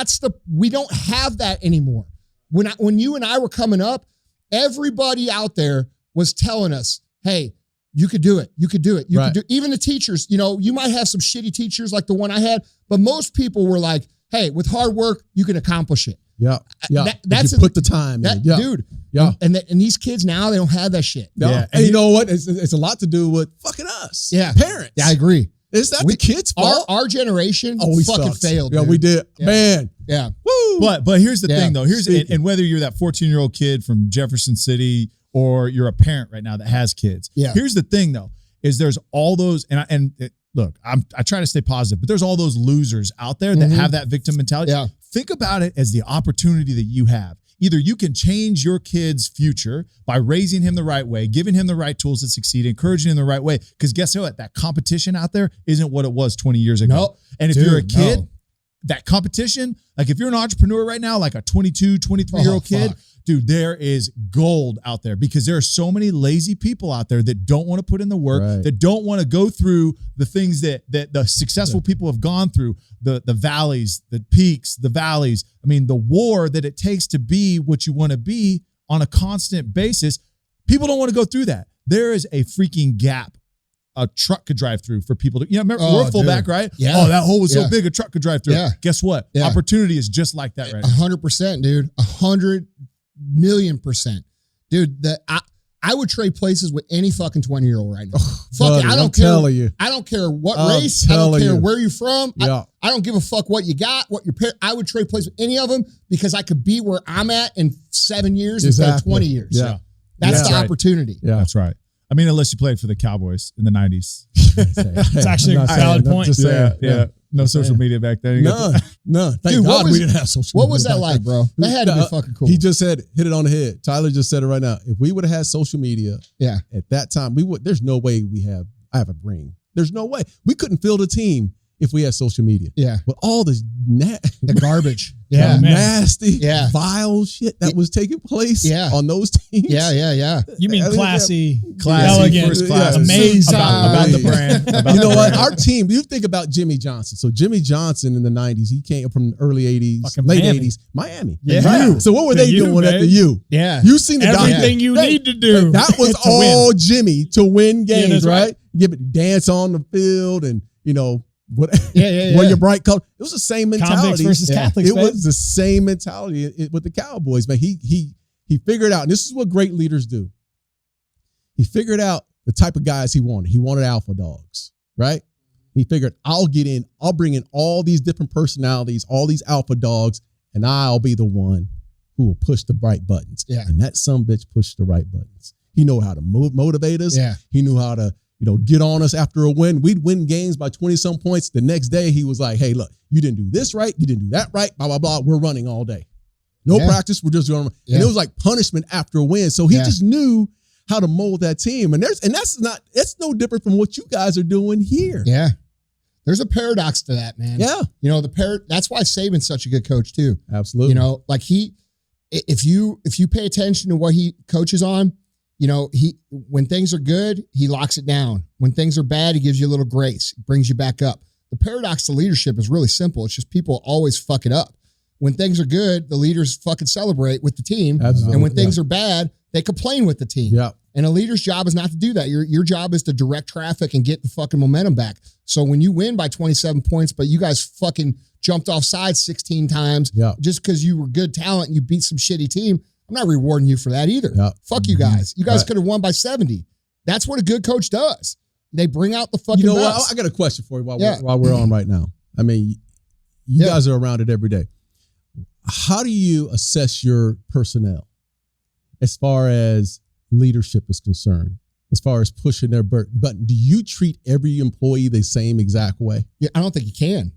we don't have that anymore. When you and I were coming up, everybody out there was telling us, hey, you could do it. You could do it. You could do it. Even the teachers, you might have some shitty teachers like the one I had, but most people were like, hey, with hard work, you can accomplish it. Yeah. That's you put the time in. Yeah. Dude. Yeah. And these kids now, they don't have that shit. Yeah. Yeah. And you know what? It's a lot to do with fucking us. Yeah. Parents. Yeah, I agree. Is that the kids' fault? Our generation fucking failed. Yeah, dude. we did. Yeah. Man. Yeah. Woo. But here's the thing though. And whether you're that 14-year-old kid from Jefferson City or you're a parent right now that has kids. Yeah. Here's the thing though, is there's all those, look, I try to stay positive, but there's all those losers out there that have that victim mentality. Yeah. Think about it as the opportunity that you have. Either you can change your kid's future by raising him the right way, giving him the right tools to succeed, encouraging him the right way. Because guess what? That competition out there isn't what it was 20 years ago. Nope. And if you're a kid, that competition, like if you're an entrepreneur right now, like a 22, 23-year-old kid, dude, there is gold out there because there are so many lazy people out there that don't want to put in the work, that don't want to go through the things that the successful people have gone through, the valleys, the peaks, the valleys. I mean, the war that it takes to be what you want to be on a constant basis. People don't want to go through that. There is a freaking gap a truck could drive through for people to, remember, we're fullback, right? Yeah. Oh, that hole was so big, a truck could drive through. Yeah. Guess what? Yeah. Opportunity is just like that, right? 100%, dude. 100,000,000%. Dude, I would trade places with any fucking 20-year-old right now. Fuck it. I don't care. I don't care what race. I don't care where you're from. I don't give a fuck what you got, what your I would trade places with any of them because I could be where I'm at in 7 years instead of 20 years. Yeah. That's the opportunity. Yeah. That's right. I mean, unless you played for the Cowboys in the 90s. It's actually a valid point. Yeah. No social media back then. No. Thank God we didn't have social media. What was that like, bro? That had to be fucking cool. He just said, hit it on the head. Tyler just said it right now. If we would have had social media at that time, there's no way I have a ring. There's no way. We couldn't field a team if we had social media. Yeah. With all the garbage. Nasty, vile shit that was taking place on those teams. Yeah. You mean classy, elegant, first class, amazing about the brand. You know what? Our team, you think about Jimmy Johnson. So Jimmy Johnson in the 90s, he came from the early 80s, late 80s, Miami. Yeah. So what were they doing at the U? Yeah. You seen the everything you need to do. That was all Jimmy to win games, right? Give it dance on the field and, wear your bright color. It was the same mentality. Convicts versus Catholics. It was the same mentality with the Cowboys, man. He figured out, and this is what great leaders do. He figured out the type of guys he wanted. He wanted alpha dogs, right? He figured, I'll bring in all these different personalities, all these alpha dogs, and I'll be the one who will push the right buttons. Yeah. And that sumbitch pushed the right buttons. He knew how to motivate us. Yeah. He knew how to get on us after a win. We'd win games by 20-some points. The next day, he was like, hey, look, you didn't do this right. You didn't do that right. Blah, blah, blah. We're running all day. No practice. We're just going. And it was like punishment after a win. So he just knew how to mold that team. And that's no different from what you guys are doing here. Yeah. There's a paradox to that, man. Yeah. That's why Saban's such a good coach too. Absolutely. Like if you pay attention to what he coaches on, when things are good, he locks it down. When things are bad, he gives you a little grace, brings you back up. The paradox to leadership is really simple. It's just people always fuck it up. When things are good, the leaders fucking celebrate with the team. Absolutely. And when things are bad, they complain with the team. Yeah. And a leader's job is not to do that. Your job is to direct traffic and get the fucking momentum back. So when you win by 27 points, but you guys fucking jumped off sides 16 times just because you were good talent and you beat some shitty team, I'm not rewarding you for that either. Fuck you guys. You guys could have won by 70. That's what a good coach does. They bring out the fucking best. I got a question for you while we're on right now. I mean, you guys are around it every day. How do you assess your personnel as far as leadership is concerned, as far as pushing their button? Do you treat every employee the same exact way? Yeah, I don't think you can.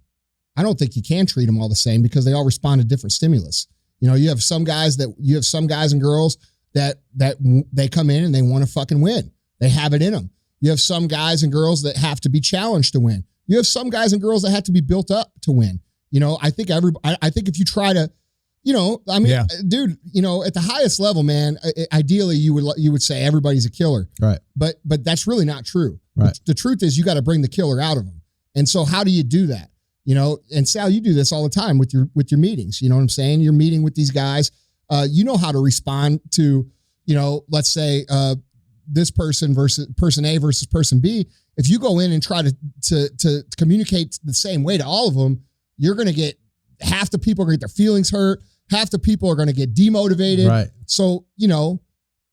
I don't think you can treat them all the same because they all respond to different stimulus. You have some guys and girls that they come in and they want to fucking win. They have it in them. You have some guys and girls that have to be challenged to win. You have some guys and girls that have to be built up to win. I think if you try to, dude, at the highest level, man, ideally you would say everybody's a killer. Right. But that's really not true. Right. The truth is you got to bring the killer out of them. And so how do you do that? And Sal, you do this all the time with your meetings. You know what I'm saying? You're meeting with these guys. You know how to respond to, let's say, this person versus person A versus person B. If you go in and try to communicate the same way to all of them, you're going to get half the people are going to get their feelings hurt. Half the people are going to get demotivated. Right. So,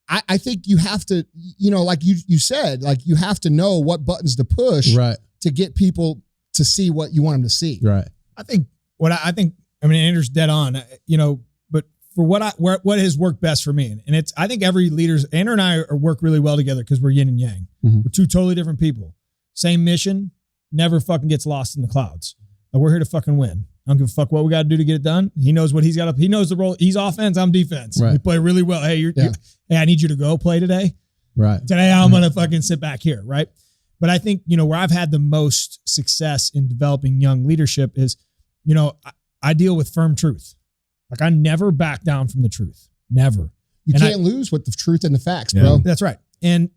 I think you have to, like you said, like you have to know what buttons to push to get people to see what you want them to see. Right. I think Andrew's dead on, but for what has worked best for me. And I think every leader's, Andrew and I work really well together because we're yin and yang. Mm-hmm. We're two totally different people. Same mission, never fucking gets lost in the clouds. Like, we're here to fucking win. I don't give a fuck what we got to do to get it done. He knows what he knows the role. He's offense, I'm defense. Right. We play really well. Hey, hey, I need you to go play today. Right. Today I'm going to fucking sit back here. Right. But I think, where I've had the most success in developing young leadership is I deal with firm truth. Like I never back down from the truth. Never. You can't lose with the truth and the facts, bro. That's right. And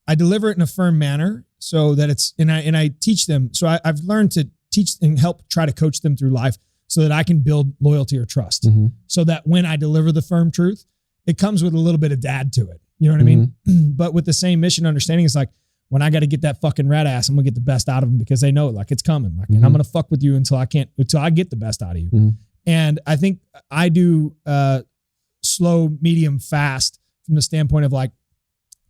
I deliver it in a firm manner so that and I teach them. So I've learned to teach and help try to coach them through life so that I can build loyalty or trust. So that when I deliver the firm truth, it comes with a little bit of dad to it. You know what I mean? But with the same mission understanding, it's like, when I got to get that fucking rat ass, I'm gonna get the best out of them because they know like it's coming. Like, and I'm gonna fuck with you until I get the best out of you. And I think I do slow, medium, fast from the standpoint of like,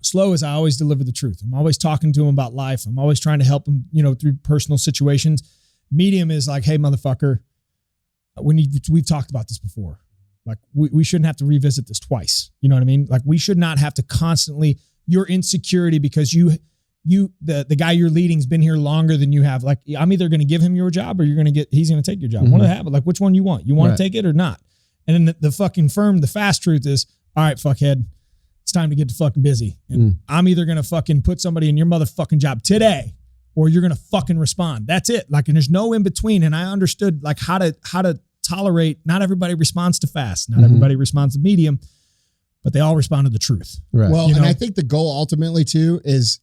slow is I always deliver the truth. I'm always talking to them about life. I'm always trying to help them, through personal situations. Medium is like, hey, motherfucker, we've talked about this before. Like we shouldn't have to revisit this twice. You know what I mean? Like we should not have to constantly, your insecurity because the guy you're leading's been here longer than you have. Like I'm either going to give him your job or he's going to take your job. One of the habit. Like which one you want? You want to take it or not? And then the fucking the fast truth is, all right, fuckhead, it's time to get to fucking busy. And I'm either going to fucking put somebody in your motherfucking job today or you're going to fucking respond. That's it. Like, and there's no in between. And I understood like how to tolerate. Not everybody responds to fast. Not everybody responds to medium. But they all respond to the truth. Right. Well, and I think the goal ultimately too is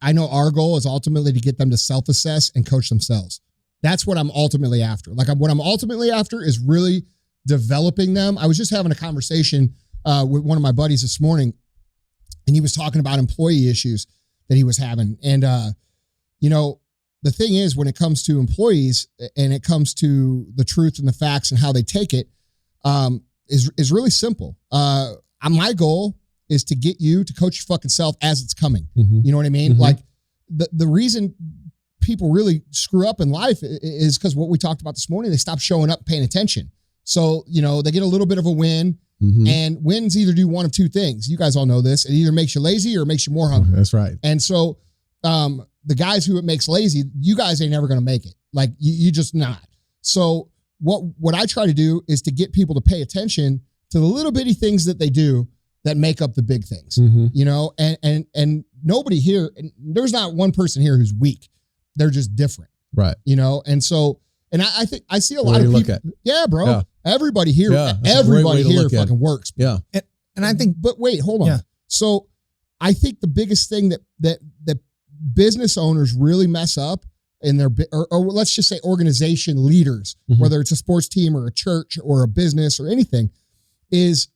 I know our goal is ultimately to get them to self-assess and coach themselves. That's what I'm ultimately after. Like what I'm ultimately after is really developing them. I was just having a conversation with one of my buddies this morning, and he was talking about employee issues that he was having. And, the thing is when it comes to employees and it comes to the truth and the facts and how they take it is really simple. My goal is to get you to coach your fucking self as it's coming. You know what I mean? Like the reason people really screw up in life is because what we talked about this morning, they stop showing up, paying attention. So, they get a little bit of a win and wins either do one of two things. You guys all know this. It either makes you lazy or it makes you more hungry. That's right. And so, the guys who it makes lazy, you guys ain't never going to make it. Like you just not. So what I try to do is to get people to pay attention to the little bitty things that they do that make up the big things, and nobody here, and there's not one person here who's weak. They're just different. Right. And so, and I think I see a lot of people. Yeah, bro. Yeah. Everybody here, everybody here fucking works. Yeah. And I think, but wait, hold on. Yeah. So I think the biggest thing that business owners really mess up in their, or let's just say organization leaders, whether it's a sports team or a church or a business or anything, is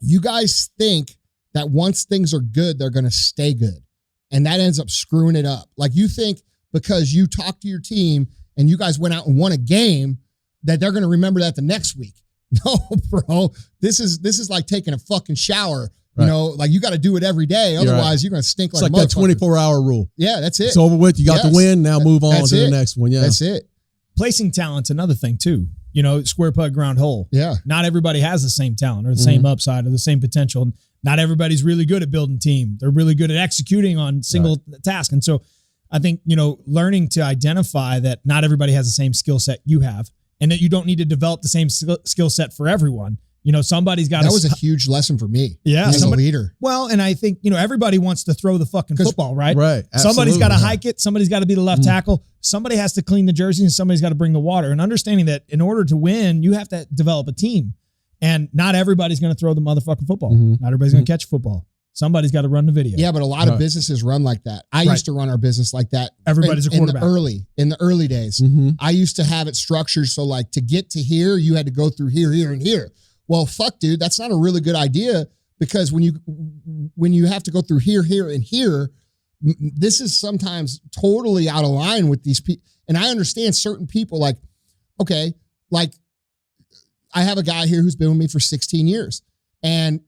you guys think that once things are good, they're going to stay good. And that ends up screwing it up. Like you think because you talked to your team and you guys went out and won a game that they're going to remember that the next week. No, bro, this is like taking a fucking shower. Right. Like you got to do it every day. Otherwise you're going to stink like a motherfucker. It's like that 24-hour rule. Yeah, that's it. It's over with. You got the win. Now move on to the next one. Yeah. That's it. Placing talent's another thing too. Square peg, round hole. Yeah. Not everybody has the same talent or the same upside or the same potential. Not everybody's really good at building team. They're really good at executing on single task. And so I think, learning to identify that not everybody has the same skill set you have and that you don't need to develop the same skill set for everyone. Somebody's got that was a huge lesson for me. Yeah. As a leader. Well, and I think, everybody wants to throw the fucking football, right? Right. Somebody's got to hike it. Somebody's got to be the left tackle. Somebody has to clean the jersey and somebody's got to bring the water. And understanding that in order to win, you have to develop a team. And not everybody's going to throw the motherfucking football. Not everybody's going to catch football. Somebody's got to run the video. Yeah, but a lot of businesses run like that. I used to run our business like that. Everybody's a quarterback. In the early days. I used to have it structured so like to get to here, you had to go through here, here, and here. Well, fuck, dude, that's not a really good idea because when you have to go through here, here, and here, this is sometimes totally out of line with these people. And I understand certain people like, okay, like I have a guy here who's been with me for 16 years and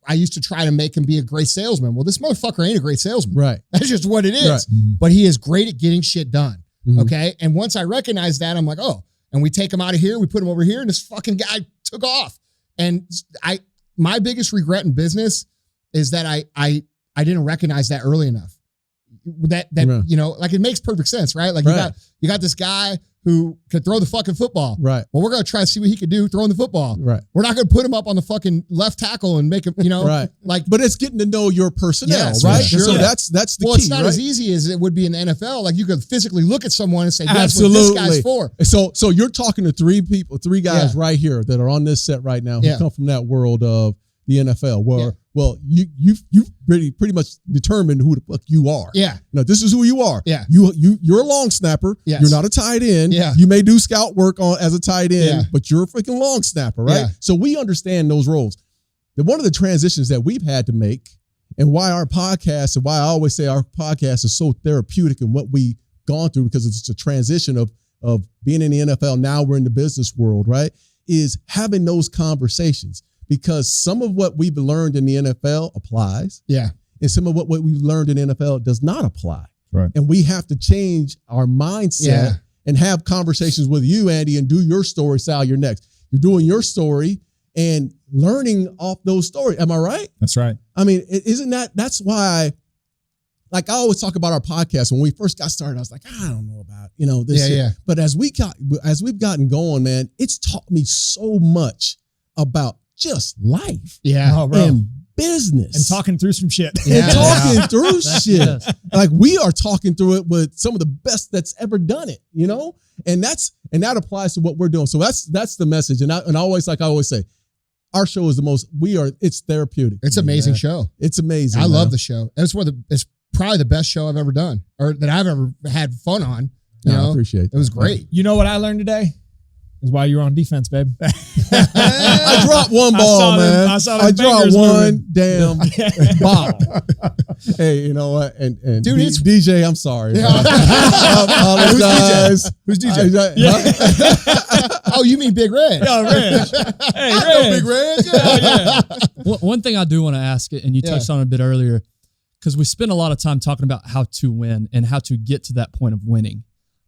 I used to try to make him be a great salesman. Well, this motherfucker ain't a great salesman. Right. That's just what it is. Right. But he is great at getting shit done. Okay. And once I recognize that, I'm like, oh, and we take him out of here, we put him over here and this fucking guy took off. And my biggest regret in business is that I didn't recognize that early enough. That like it makes perfect sense, right? Like you got this guy who could throw the fucking football. Right. Well, we're going to try to see what he could do throwing the football. Right. We're not going to put him up on the fucking left tackle and make him, right. like. But it's getting to know your personnel, Yes, right? sure. So that's the key. Well, it's not right? as easy as it would be in the NFL. Like you could physically look at someone and say, that's Absolutely. what this guy's for. So you're talking to three guys right here that are on this set right now who come from that world of the NFL, where you've pretty much determined who the fuck you are. Yeah. No, this is who you are. Yeah. You're a long snapper. Yes. You're not a tight end. Yeah. You may do scout work as a tight end, Yeah. but you're a freaking long snapper, right? Yeah. So we understand those roles. One of the transitions that we've had to make, and why our podcast, and why I always say our podcast is so therapeutic and what we've gone through, because it's a transition of being in the NFL, now we're in the business world, right? Is having those conversations. Because some of what we've learned in the NFL applies. Yeah. And some of what we've learned in the NFL does not apply. Right. And we have to change our mindset and have conversations with you, Andy, and do your story, Sal, you're next. You're doing your story and learning off those stories. Am I right? That's right. I mean, that's why, like I always talk about our podcast. When we first got started, I was like, I don't know about, this shit. Yeah. But as we've gotten going, man, it's taught me so much about just life and business and talking through some shit. And talking through shit. Yes. Like we are talking through it with some of the best that's ever done it, and that applies to what we're doing. So that's the message. And I always say, our show is it's therapeutic. It's an amazing show. It's amazing. I love the show. It's probably the best show I've ever done or that I've ever had fun on. I appreciate that. It was great. You know what I learned today? Is why you're on defense, babe. I dropped one ball, man. I dropped one damn ball. Hey, you know what? And Dude, it's DJ, I'm sorry. I apologize. Who's DJ? Oh, you mean Big Red? Oh, Red. Hey, I know Big Red. Yeah. One thing I do want to ask it, and you touched on it a bit earlier, because we spend a lot of time talking about how to win and how to get to that point of winning.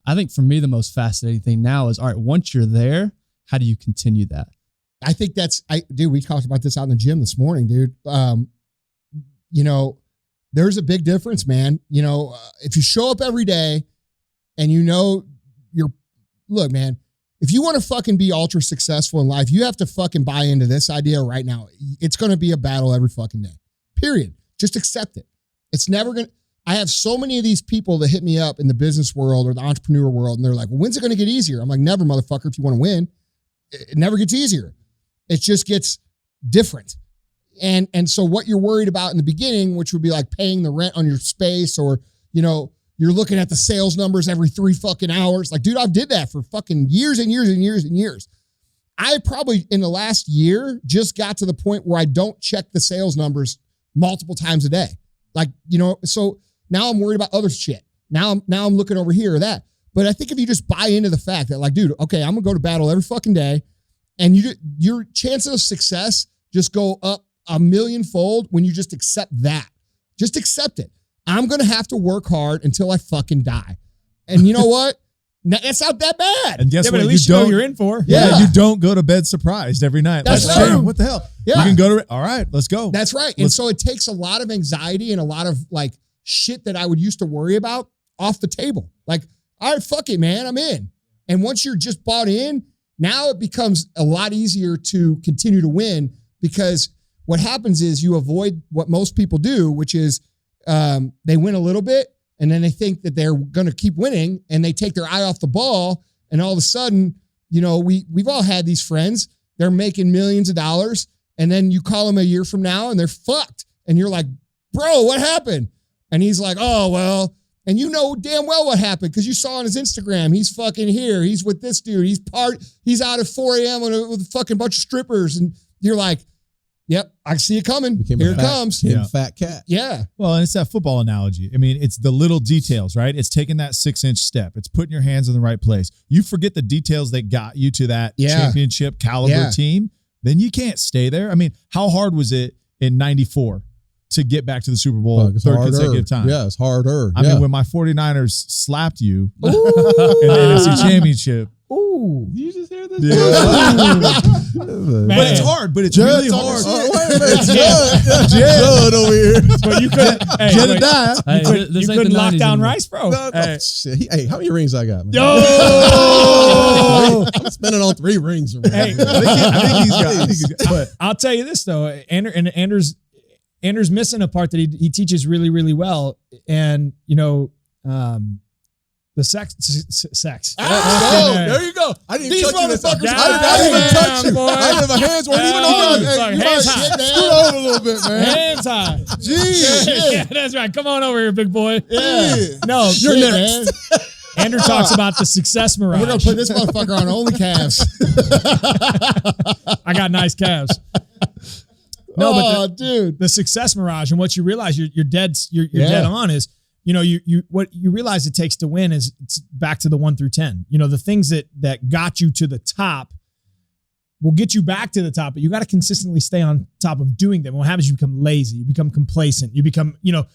I think for me, the most fascinating thing now is, all right, once you're there, how do you continue that? I think we talked about this out in the gym this morning, dude. There's a big difference, man. If you show up every day and look, man, if you want to fucking be ultra successful in life, you have to fucking buy into this idea right now. It's going to be a battle every fucking day, period. Just accept it. It's never going to. I have so many of these people that hit me up in the business world or the entrepreneur world, and they're like, well, when's it going to get easier? I'm like, never, motherfucker. If you want to win, it never gets easier. It just gets different. And so what you're worried about in the beginning, which would be like paying the rent on your space, or, you're looking at the sales numbers every 3 fucking hours. Like, dude, I've did that for fucking years and years and years and years. I probably in the last year just got to the point where I don't check the sales numbers multiple times a day. Like, so now I'm worried about other shit. Now I'm looking over here or that. But I think if you just buy into the fact that, like, dude, okay, I'm gonna go to battle every fucking day, and your chances of success just go up 1,000,000-fold when you just accept that. Just accept it. I'm gonna have to work hard until I fucking die. And you know what? That's not that bad. And guess what? But at least you know what you're in for. Yeah, you don't go to bed surprised every night. That's like, true. damn, what the hell? Yeah. You can go to, all right, let's go. That's right. And so it takes a lot of anxiety and a lot of like shit that I would used to worry about off the table. Like, all right, fuck it, man, I'm in. And once you're just bought in, now it becomes a lot easier to continue to win, because what happens is you avoid what most people do, which is they win a little bit and then they think that they're going to keep winning and they take their eye off the ball. And all of a sudden, we've all had these friends, they're making millions of dollars, and then you call them a year from now and they're fucked. And you're like, bro, what happened? And he's like, oh, well, and you know damn well what happened because you saw on his Instagram, he's fucking here. He's with this dude. He's out at 4 a.m. with a fucking bunch of strippers. And you're like, yep, I see it coming. Here it comes. Fat cat. Yeah. Well, and it's that football analogy. I mean, it's the little details, right? It's taking that 6-inch step. It's putting your hands in the right place. You forget the details that got you to that championship caliber team, then you can't stay there. I mean, how hard was it in 94 to get back to the Super Bowl third consecutive time? Yeah, it's harder. I mean, when my 49ers slapped you in the NFC Championship. Ooh. Did you just hear this? Yeah. But it's hard. But it's really hard. Judd over here. But you couldn't. Hey, Jedediah. you couldn't lock down Rice, bro. Hey, how many rings I got, man? Yo! I'm spending on 3 rings. Hey, I think he's got. But I'll tell you this though, Andrew's missing a part that he teaches really, really well, and the sex. Oh, there you go. I didn't touch you. I didn't even touch you. My hands weren't even on you. Hey, hands high. Scoot over a little bit, man. Hands high. Jeez. Yeah, that's right. Come on over here, big boy. Yeah. No, You're next. Andrew talks about the success mirage. We're gonna put this motherfucker on only calves. I got nice calves. No, but dude, the success mirage, and what you realize you're dead on is, what you realize it takes to win is it's back to the 1 through 10. The things that got you to the top will get you back to the top, but you got to consistently stay on top of doing them. What happens? You become lazy. You become complacent. You become, you know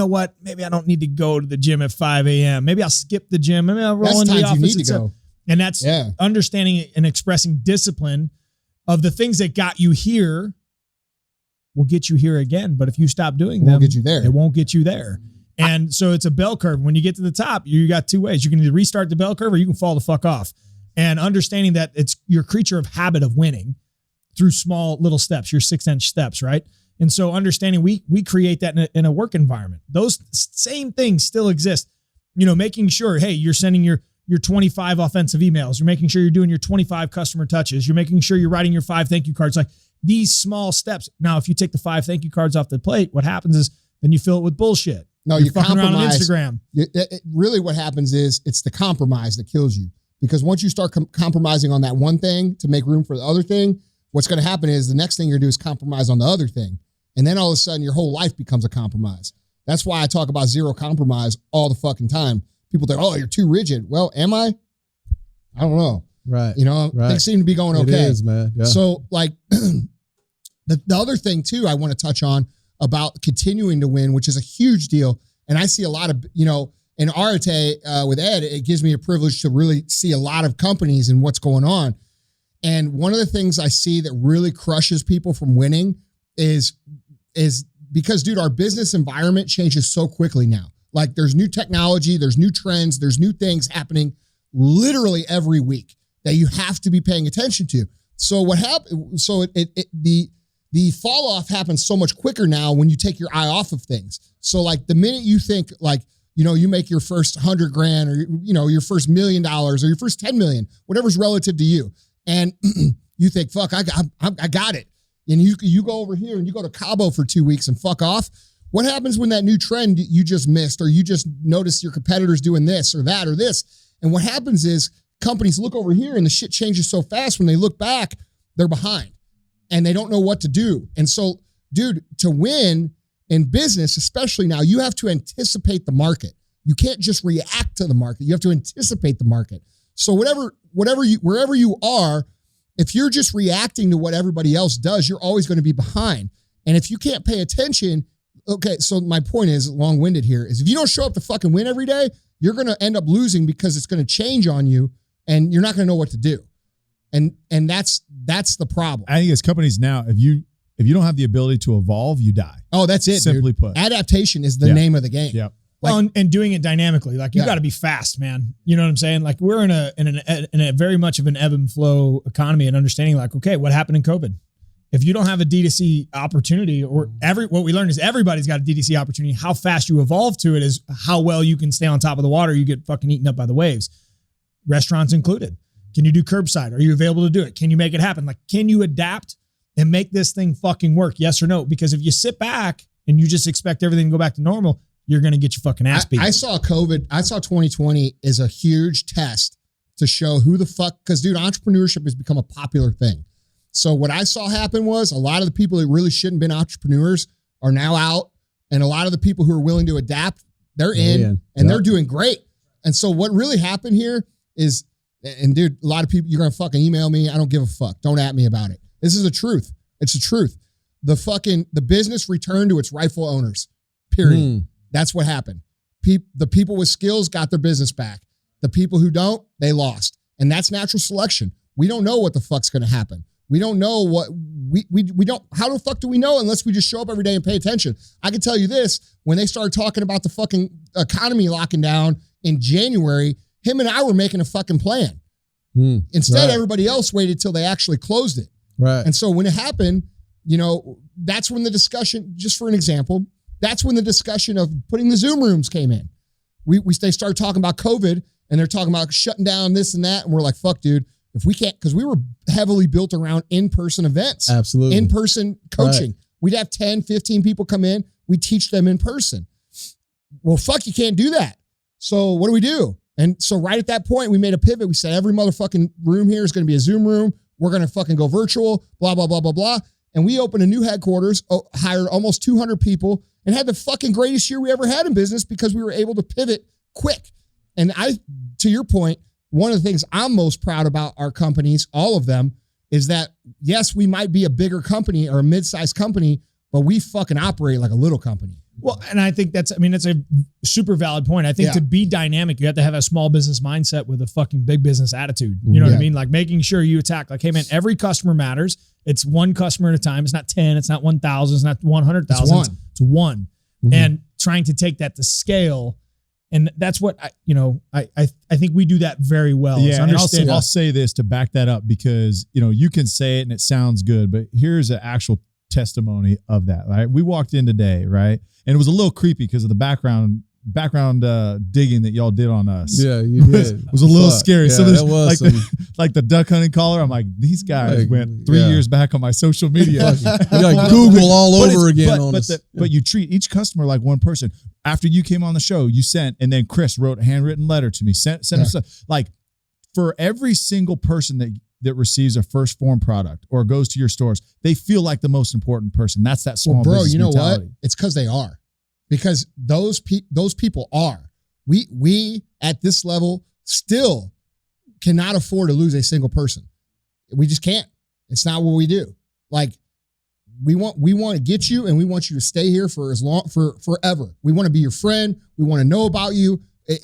what? Maybe I don't need to go to the gym at 5 a.m. Maybe I'll skip the gym. Maybe I'll roll into the office. You need to go. And that's understanding and expressing discipline of the things that got you here will get you here again. But if you stop doing them, it won't get you there. And so it's a bell curve. When you get to the top, you got 2 ways. You can either restart the bell curve or you can fall the fuck off. And understanding that you're a creature of habit of winning through small little steps, your 6-inch steps, right? And so understanding we create that in a work environment. Those same things still exist. Making sure, hey, you're sending your 25 offensive emails. You're making sure you're doing your 25 customer touches. You're making sure you're writing your 5 thank you cards. Like these small steps. Now, if you take the 5 thank you cards off the plate, what happens is then you fill it with bullshit. No, you fucking around on compromise. Instagram. Really what happens is it's the compromise that kills you. Because once you start compromising on that one thing to make room for the other thing, what's going to happen is the next thing you're going to do is compromise on the other thing. And then all of a sudden your whole life becomes a compromise. That's why I talk about zero compromise all the fucking time. People think, oh, you're too rigid. Well, am I? I don't know. Right. Things seem to be going okay. It is, man. Yeah. So like the other thing too, I want to touch on about continuing to win, which is a huge deal. And I see a lot of, in Arete with Ed, it gives me a privilege to really see a lot of companies and what's going on. And one of the things I see that really crushes people from winning is because, dude, our business environment changes so quickly now. Like there's new technology, there's new trends, there's new things happening literally every week that you have to be paying attention to. So what happened? So the fall off happens so much quicker now when you take your eye off of things. So like the minute you think like, you make your first 100 grand or, your first $1 million or your first 10 million, whatever's relative to you. And you think, fuck, I got it. And you go over here and you go to Cabo for 2 weeks and fuck off. What happens when that new trend you just missed, or you just notice your competitors doing this or that or this? And what happens is companies look over here and the shit changes so fast. When they look back, they're behind and they don't know what to do. And so, dude, to win in business, especially now, you have to anticipate the market. You can't just react to the market. You have to anticipate the market. So wherever you are, if you're just reacting to what everybody else does, you're always going to be behind. And if you can't pay attention, okay, so my point is, long-winded here, is if you don't show up to fucking win every day, you're going to end up losing because it's going to change on you and you're not going to know what to do. And that's the problem. I think as companies now, if you don't have the ability to evolve, you die. Oh, that's it. Simply dude. put. Adaptation is the name of the game. Yeah. Well, and doing it dynamically, like you got to be fast, man. You know what I'm saying? Like we're in a very much of an ebb and flow economy, and understanding like, okay, what happened in COVID? If you don't have a D2C opportunity, or what we learned is everybody's got a D2C opportunity. How fast you evolve to it is how well you can stay on top of the water. You get fucking eaten up by the waves. Restaurants included. Can you do curbside? Are you available to do it? Can you make it happen? Like, can you adapt and make this thing fucking work? Yes or no? Because if you sit back and you just expect everything to go back to normal, you're going to get your fucking ass beat. I saw 2020 as a huge test to show who the fuck, because dude, entrepreneurship has become a popular thing. So what I saw happen was a lot of the people that really shouldn't have been entrepreneurs are now out. And a lot of the people who are willing to adapt, they're in and they're doing great. And so what really happened here is, and dude, a lot of people, you're going to fucking email me. I don't give a fuck. Don't at me about it. This is the truth. It's the truth. The business returned to its rightful owners, period. That's what happened. The people with skills got their business back. The people who don't, they lost. And that's natural selection. We don't know what the fuck's going to happen. We don't know what we don't. How the fuck do we know unless we just show up every day and pay attention? I can tell you this: when they started talking about the fucking economy locking down in January, him and I were making a fucking plan. Instead, everybody else waited till they actually closed it. Right. And so when it happened, that's when the discussion, just for an example, that's when the discussion of putting the Zoom rooms came in. They started talking about COVID and they're talking about shutting down this and that. And we're like, fuck, dude, if we can't, because we were heavily built around in-person events. Absolutely. In-person coaching. Right. We'd have 10, 15 people come in. We teach them in person. Well, fuck, you can't do that. So what do we do? And so right at that point, we made a pivot. We said, every motherfucking room here is going to be a Zoom room. We're going to fucking go virtual, blah, blah, blah, blah, blah. And we opened a new headquarters, hired almost 200 people, and had the fucking greatest year we ever had in business because we were able to pivot quick. And to your point, one of the things I'm most proud about our companies, all of them, is that, yes, we might be a bigger company or a mid-sized company, but we fucking operate like a little company. Well, and I think that's a super valid point. I think to be dynamic, you have to have a small business mindset with a fucking big business attitude. You know what I mean? Like making sure you attack, like, hey man, every customer matters. It's one customer at a time. It's not 10. It's not 1,000. It's not 100,000. It's one. And trying to take that to scale. And that's what I think we do that very well. Yeah. And I'll say this to back that up because, you can say it and it sounds good, but here's an actual testimony of that, right? We walked in today, right? And it was a little creepy because of the background digging that y'all did on us. Yeah, you did. It was a little scary. Yeah, So there's was like the duck hunting collar. I'm like, these guys went 3 years back on my social media. like Google all over again on us. But you treat each customer like one person. After you came on the show, you sent, and then Chris wrote a handwritten letter to me. Sent us like for every single person that receives a First Form product or goes to your stores, they feel like the most important person. That's that small business mentality. What? It's because they are. Because those people are. We at this level still cannot afford to lose a single person. We just can't. It's not what we do. Like we want to get you and we want you to stay here for forever. We want to be your friend. We want to know about you.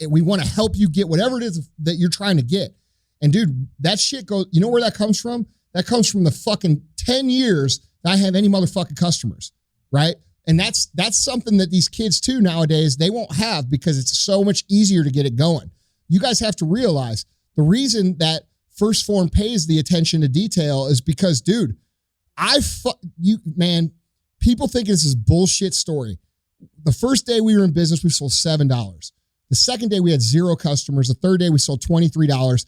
We want to help you get whatever it is that you're trying to get. And dude, that shit goes, you know where that comes from? That comes from the fucking 10 years that I have any motherfucking customers, right? And that's something that these kids too nowadays, they won't have because it's so much easier to get it going. You guys have to realize the reason that First Form pays the attention to detail is because, dude, people think this is bullshit story. The first day we were in business, we sold $7. The second day we had 0 customers. The third day we sold $23.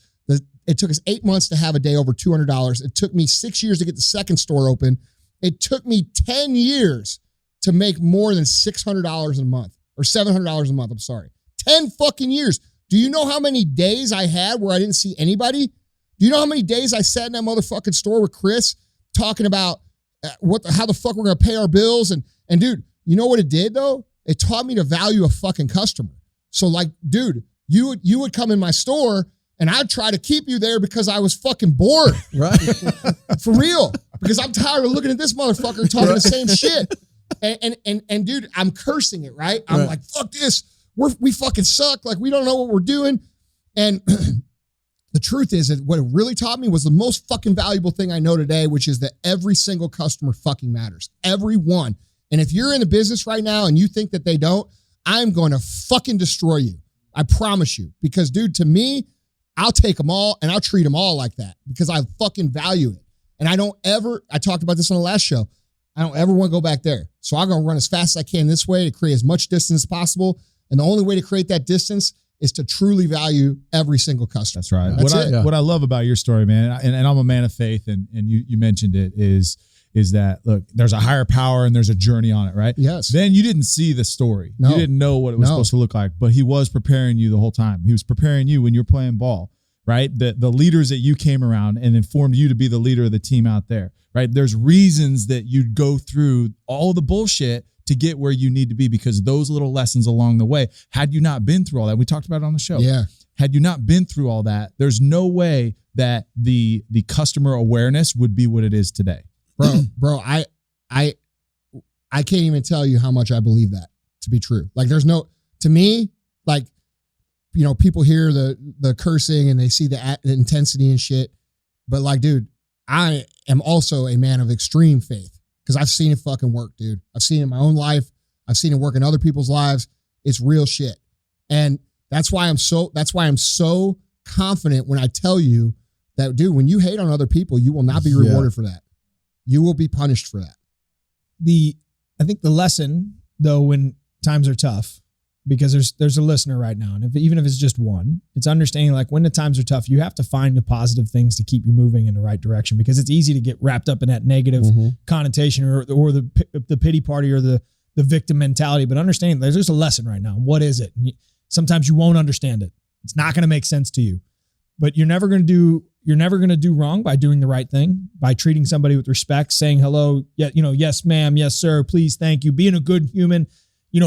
It took us 8 months to have a day over $200. It took me 6 years to get the second store open. It took me 10 years to make more than $600 a month or $700 a month. I'm sorry. 10 fucking years. Do you know how many days I had where I didn't see anybody? Do you know how many days I sat in that motherfucking store with Chris talking about how the fuck we're going to pay our bills? And dude, you know what it did though? It taught me to value a fucking customer. So like, dude, you would come in my store and I'd try to keep you there because I was fucking bored. Right. For real. Because I'm tired of looking at this motherfucker talking the same shit. And dude, I'm cursing it, right? I'm like, fuck this. We fucking suck. Like, we don't know what we're doing. And the truth is that what it really taught me was the most fucking valuable thing I know today, which is that every single customer fucking matters. Every one. And if you're in the business right now and you think that they don't, I'm going to fucking destroy you. I promise you. Because dude, to me, I'll take them all and I'll treat them all like that because I fucking value it. And I talked about this on the last show. I don't ever want to go back there. So I'm going to run as fast as I can this way to create as much distance as possible. And the only way to create that distance is to truly value every single customer. That's right. What I love about your story, man, and I'm a man of faith, and you mentioned it, is that, look, there's a higher power and there's a journey on it, right? Yes. Then you didn't see the story. No. You didn't know what it was supposed to look like, but he was preparing you the whole time. He was preparing you when you're playing ball, right? The leaders that you came around and informed you to be the leader of the team out there, right? There's reasons that you'd go through all the bullshit to get where you need to be because those little lessons along the way, had you not been through all that, we talked about it on the show. Yeah. Had you not been through all that, there's no way that the customer awareness would be what it is today. Bro, I can't even tell you how much I believe that to be true. Like to me, like, you know, people hear the cursing and they see the intensity and shit. But like, dude, I am also a man of extreme faith because I've seen it fucking work, dude. I've seen it in my own life. I've seen it work in other people's lives. It's real shit. And that's why I'm so confident when I tell you that, dude, when you hate on other people, you will not be rewarded for that. You will be punished for that. I think the lesson, though, when times are tough, because there's a listener right now, and even if it's just one, it's understanding like when the times are tough, you have to find the positive things to keep you moving in the right direction, because it's easy to get wrapped up in that negative connotation or the pity party or the victim mentality. But understanding there's just a lesson right now. What is it? And sometimes you won't understand it. It's not going to make sense to you, but you're never going to do wrong by doing the right thing, by treating somebody with respect, saying hello, yes, ma'am, yes, sir, please, thank you, being a good human,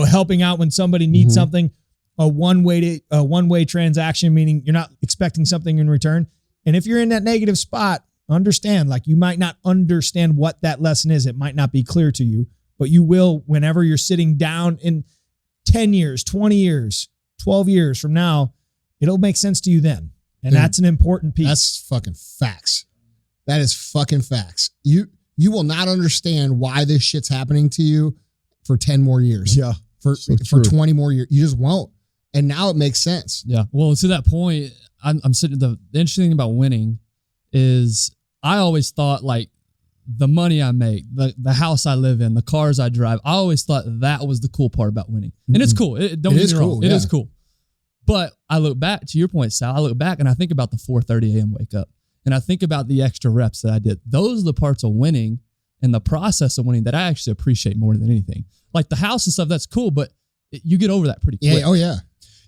helping out when somebody needs something, a one-way transaction, meaning you're not expecting something in return. And if you're in that negative spot, understand, like, you might not understand what that lesson is. It might not be clear to you, but you will whenever you're sitting down in 10 years, 20 years, 12 years from now, it'll make sense to you then. And that's an important piece. That's fucking facts. That is fucking facts. You will not understand why this shit's happening to you for 10 more years. Yeah. For 20 more years. You just won't. And now it makes sense. Yeah. Well, to that point, I'm sitting, the interesting thing about winning is I always thought like the money I make, the house I live in, the cars I drive, I always thought that was the cool part about winning. And it's cool. Don't get me wrong. It is cool. But I look back, to your point, Sal, I look back and I think about the 4:30 a.m. wake up. And I think about the extra reps that I did. Those are the parts of winning and the process of winning that I actually appreciate more than anything. Like the house and stuff, that's cool, but you get over that pretty quick. Yeah. Oh, yeah.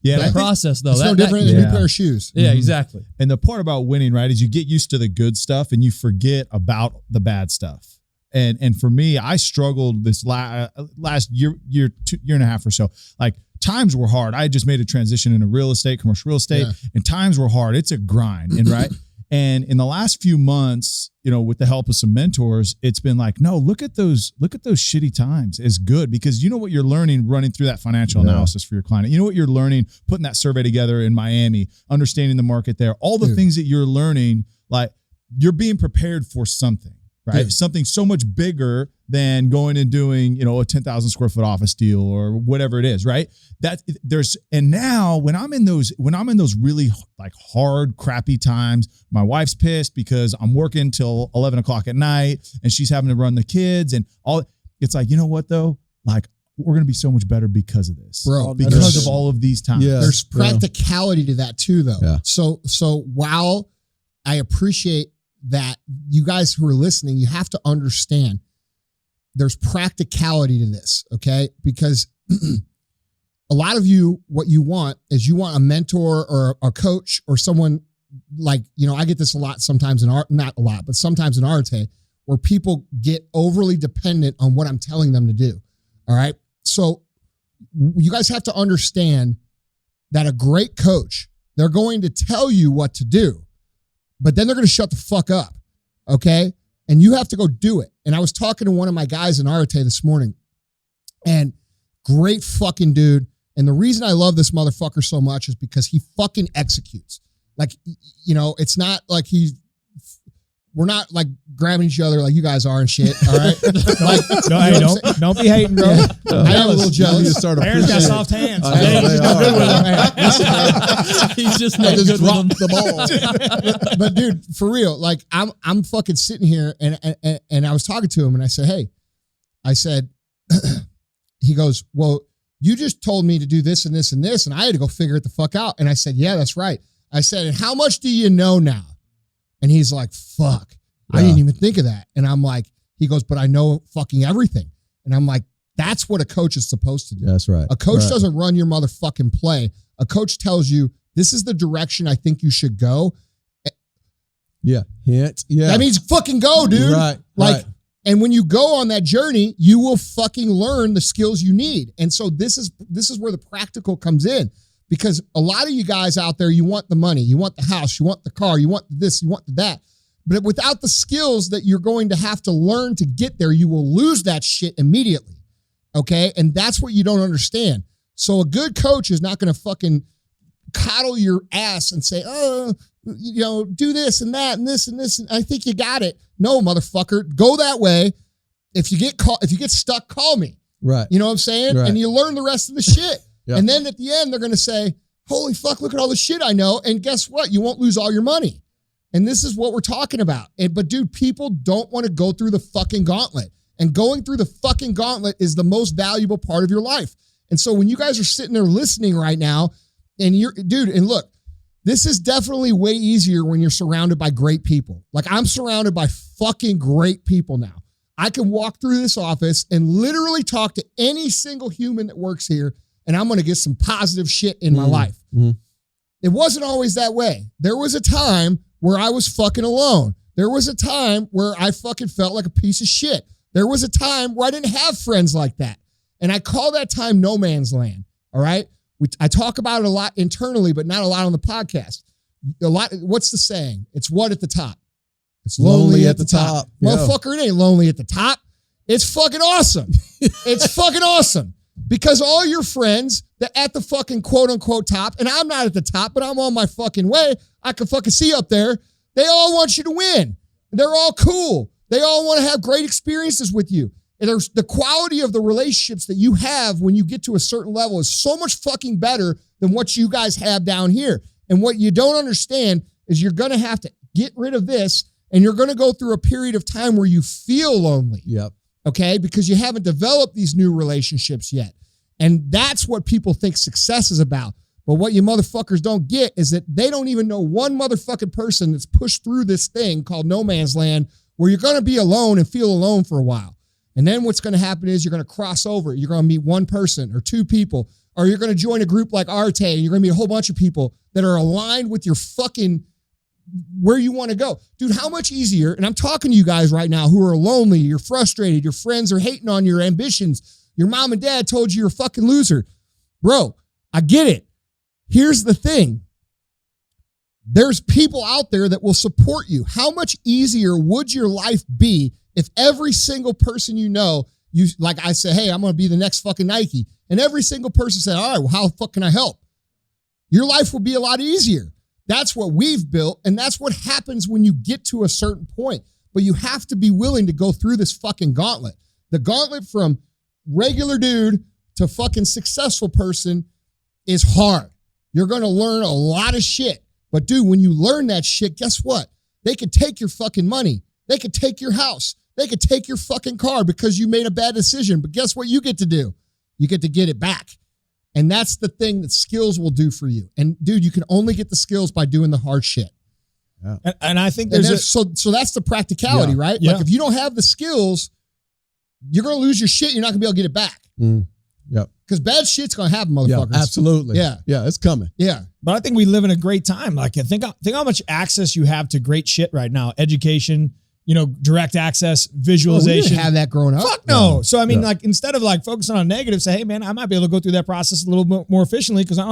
Yeah. The process, though. It's no different than a new pair of shoes. Yeah, exactly. And the part about winning, right, is you get used to the good stuff and you forget about the bad stuff. And for me, I struggled this last year and a half or so. Like, times were hard. I had just made a transition into real estate, commercial real estate, and times were hard. It's a grind, and right. And in the last few months, with the help of some mentors, it's been like, no, look at those shitty times as good, because you know what you're learning running through that financial analysis for your client. You know what you're learning putting that survey together in Miami, understanding the market there, all the things that you're learning, like you're being prepared for something. Right. Yeah. Something so much bigger than going and doing, a 10,000 square foot office deal or whatever it is. Right. And now when I'm in those really like hard, crappy times, my wife's pissed because I'm working till 11 o'clock at night and she's having to run the kids and all. It's like, you know what though? Like, we're going to be so much better because of this, bro, because of all of these times. Yeah, there's practicality to that too, though. Yeah. So while I appreciate that, you guys who are listening, you have to understand there's practicality to this, okay? Because a lot of you, what you want is you want a mentor or a coach or someone like, I get this a lot sometimes not a lot, but sometimes in Arte, where people get overly dependent on what I'm telling them to do, all right? So you guys have to understand that a great coach, they're going to tell you what to do, but then they're going to shut the fuck up, okay? And you have to go do it. And I was talking to one of my guys in Arte this morning, and great fucking dude. And the reason I love this motherfucker so much is because he fucking executes. Like, it's not like we're not like grabbing each other like you guys are and shit, all right? Like, don't be hating, bro. I am a little jealous. Aaron's got soft hands. He's just not good with them. The ball. But dude, for real, like I'm fucking sitting here and I was talking to him and I said, hey, he goes, well, you just told me to do this and this and this, and I had to go figure it the fuck out. And I said, yeah, that's right. I said, and how much do you know now? And he's like, fuck, I didn't even think of that. And I'm like, he goes, but I know fucking everything. And I'm like, that's what a coach is supposed to do. That's right. A coach doesn't run your motherfucking play. A coach tells you, this is the direction I think you should go. Yeah. Hint. Yeah. That means fucking go, dude. Right. Like, and when you go on that journey, you will fucking learn the skills you need. And so this is where the practical comes in. Because a lot of you guys out there, you want the money, you want the house, you want the car, you want this, you want that. But without the skills that you're going to have to learn to get there, you will lose that shit immediately. Okay? And that's what you don't understand. So a good coach is not going to fucking coddle your ass and say, oh, do this and that and this and this. And I think you got it. No, motherfucker, go that way. If you get stuck, call me. Right. You know what I'm saying? Right. And you learn the rest of the shit. Yep. And then at the end, they're going to say, holy fuck, look at all the shit I know. And guess what? You won't lose all your money. And this is what we're talking about. But dude, people don't want to go through the fucking gauntlet. And going through the fucking gauntlet is the most valuable part of your life. And so when you guys are sitting there listening right now, and and look, this is definitely way easier when you're surrounded by great people. Like I'm surrounded by fucking great people now. I can walk through this office and literally talk to any single human that works here, and I'm going to get some positive shit in my life. Mm-hmm. It wasn't always that way. There was a time where I was fucking alone. There was a time where I fucking felt like a piece of shit. There was a time where I didn't have friends like that. And I call that time no man's land. All right. I talk about it a lot internally, but not a lot on the podcast. What's the saying? It's what at the top? It's lonely at the top. Yeah. Motherfucker, it ain't lonely at the top. It's fucking awesome. It's fucking awesome. Because all your friends that at the fucking quote unquote top, and I'm not at the top, but I'm on my fucking way. I can fucking see up there. They all want you to win. They're all cool. They all want to have great experiences with you. And there's the quality of the relationships that you have when you get to a certain level is so much fucking better than what you guys have down here. And what you don't understand is you're going to have to get rid of this, and you're going to go through a period of time where you feel lonely. Yep. Okay? Because you haven't developed these new relationships yet. And that's what people think success is about. But what you motherfuckers don't get is that they don't even know one motherfucking person that's pushed through this thing called no man's land where you're going to be alone and feel alone for a while. And then what's going to happen is you're going to cross over. You're going to meet one person or two people, or you're going to join a group like Arte, and you're going to meet a whole bunch of people that are aligned with your fucking where you want to go. Dude, how much easier, and I'm talking to you guys right now who are lonely, you're frustrated, your friends are hating on your ambitions, your mom and dad told you you're a fucking loser. Bro, I get it. Here's the thing. There's people out there that will support you. How much easier would your life be if every single person you know, like I say, hey, I'm going to be the next fucking Nike, and every single person said, all right, well, how the fuck can I help? Your life will be a lot easier. That's what we've built, and that's what happens when you get to a certain point. But you have to be willing to go through this fucking gauntlet. The gauntlet from regular dude to fucking successful person is hard. You're going to learn a lot of shit. But dude, when you learn that shit, guess what? They could take your fucking money. They could take your house. They could take your fucking car because you made a bad decision. But guess what you get to do? You get to get it back. And that's the thing that skills will do for you. And dude, you can only get the skills by doing the hard shit. Yeah. And I think so that's the practicality, right? Yeah. Like if you don't have the skills, you're going to lose your shit. You're not going to be able to get it back. Yep. Because bad shit's going to happen, motherfuckers. Yeah, absolutely. Yeah. Yeah, it's coming. Yeah. But I think we live in a great time. Like think how much access you have to great shit right now. Education, direct access, visualization. We didn't have that growing up. Fuck no. So I mean, like instead of like focusing on negative, say, hey man, I might be able to go through that process a little bit more efficiently because I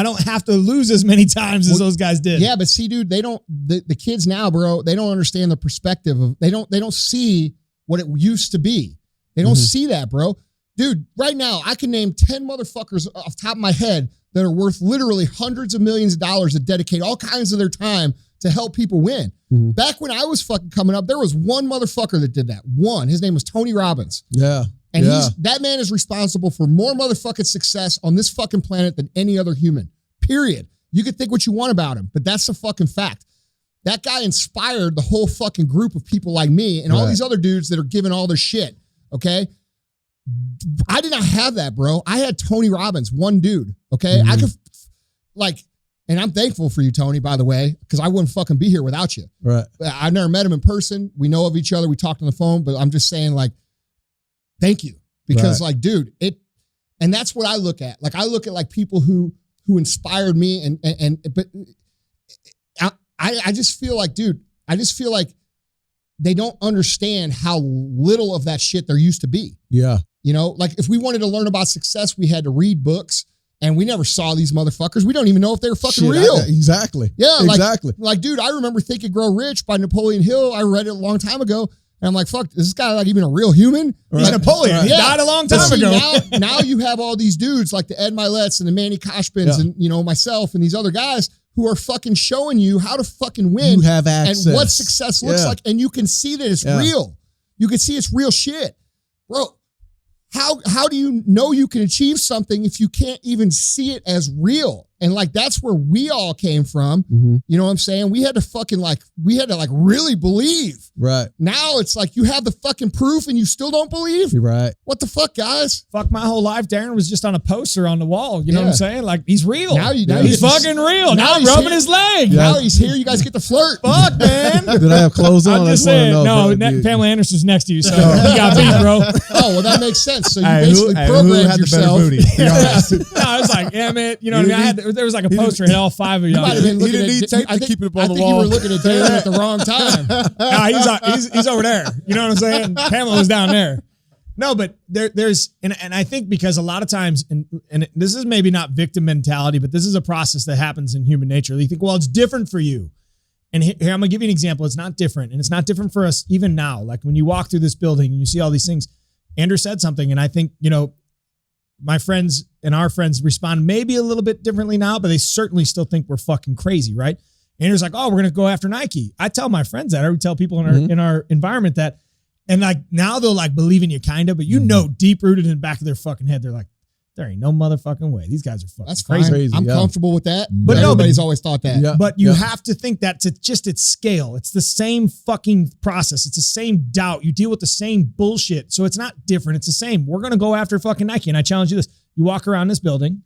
don't have to lose as many times as those guys did. Yeah, but see, dude, the kids now, bro, they don't understand the perspective of they don't see what it used to be. They don't see that, bro. Dude, right now, I can name 10 motherfuckers off the top of my head that are worth literally hundreds of millions of dollars that dedicate all kinds of their time to help people win. Back when I was fucking coming up, there was one motherfucker that did that. One. His name was Tony Robbins. Yeah. And that man is responsible for more motherfucking success on this fucking planet than any other human. Period. You can think what you want about him, but that's a fucking fact. That guy inspired the whole fucking group of people like me and all these other dudes that are giving all their shit. Okay. I did not have that, bro. I had Tony Robbins, one dude. Okay. I could and I'm thankful for you, Tony, by the way, because I wouldn't fucking be here without you. Right. I've never met him in person. We know of each other. We talked on the phone, but I'm just saying thank you. Because dude, and that's what I look at. Like I look at people who inspired me but I just feel like, dude, they don't understand how little of that shit there used to be. Yeah. If we wanted to learn about success, we had to read books, and we never saw these motherfuckers. We don't even know if they're fucking real. Exactly. Yeah. Exactly. Dude, I remember Think and Grow Rich by Napoleon Hill. I read it a long time ago. And I'm like, fuck, is this guy even a real human? He's Napoleon. He died a long time ago. Now you have all these dudes like the Ed Milet's and the Manny Koshbins and, myself and these other guys who are fucking showing you how to fucking win. You have access. And what success looks like. And you can see that it's real. You can see it's real shit. Bro, how do you know you can achieve something if you can't even see it as real? And like, that's where we all came from. Mm-hmm. You know what I'm saying? We had to really believe. Right. Now it's like you have the fucking proof and you still don't believe? You're right. What the fuck, guys? Fuck, my whole life, Darren was just on a poster on the wall. You know what I'm saying? Like, he's real. Now he's fucking real. Now I'm rubbing his leg. Yeah. Now he's here. You guys get to flirt. Fuck, man. Did I have clothes on? I'm just saying. Pamela Anderson's next to you, so you got beat, bro. Oh, well, that makes sense. So you basically programmed yourself. No, I was like, damn it. You know, there was like a poster and all five of y'all. I think you were looking at Darren at the wrong time. No, he's over there. You know what I'm saying? Pamela was down there. No, but there's I think because a lot of times, and this is maybe not victim mentality, but this is a process that happens in human nature. You think, well, it's different for you. And here, I'm gonna give you an example. It's not different, and it's not different for us even now. Like when you walk through this building and you see all these things. Andrew said something, and I think, you know, my friends and our friends respond maybe a little bit differently now, but they certainly still think we're fucking crazy, right? Andrew's like, oh, we're going to go after Nike. I tell my friends that. I would tell people in our environment that. And like now they'll like believe in you kind of, but you know, deep rooted in the back of their fucking head, they're like, there ain't no motherfucking way. These guys are fucking That's crazy. I'm comfortable with that. But nobody's always thought that. Yeah. But you have to think that to just its scale. It's the same fucking process. It's the same doubt. You deal with the same bullshit. So it's not different. It's the same. We're going to go after fucking Nike. And I challenge you this. You walk around this building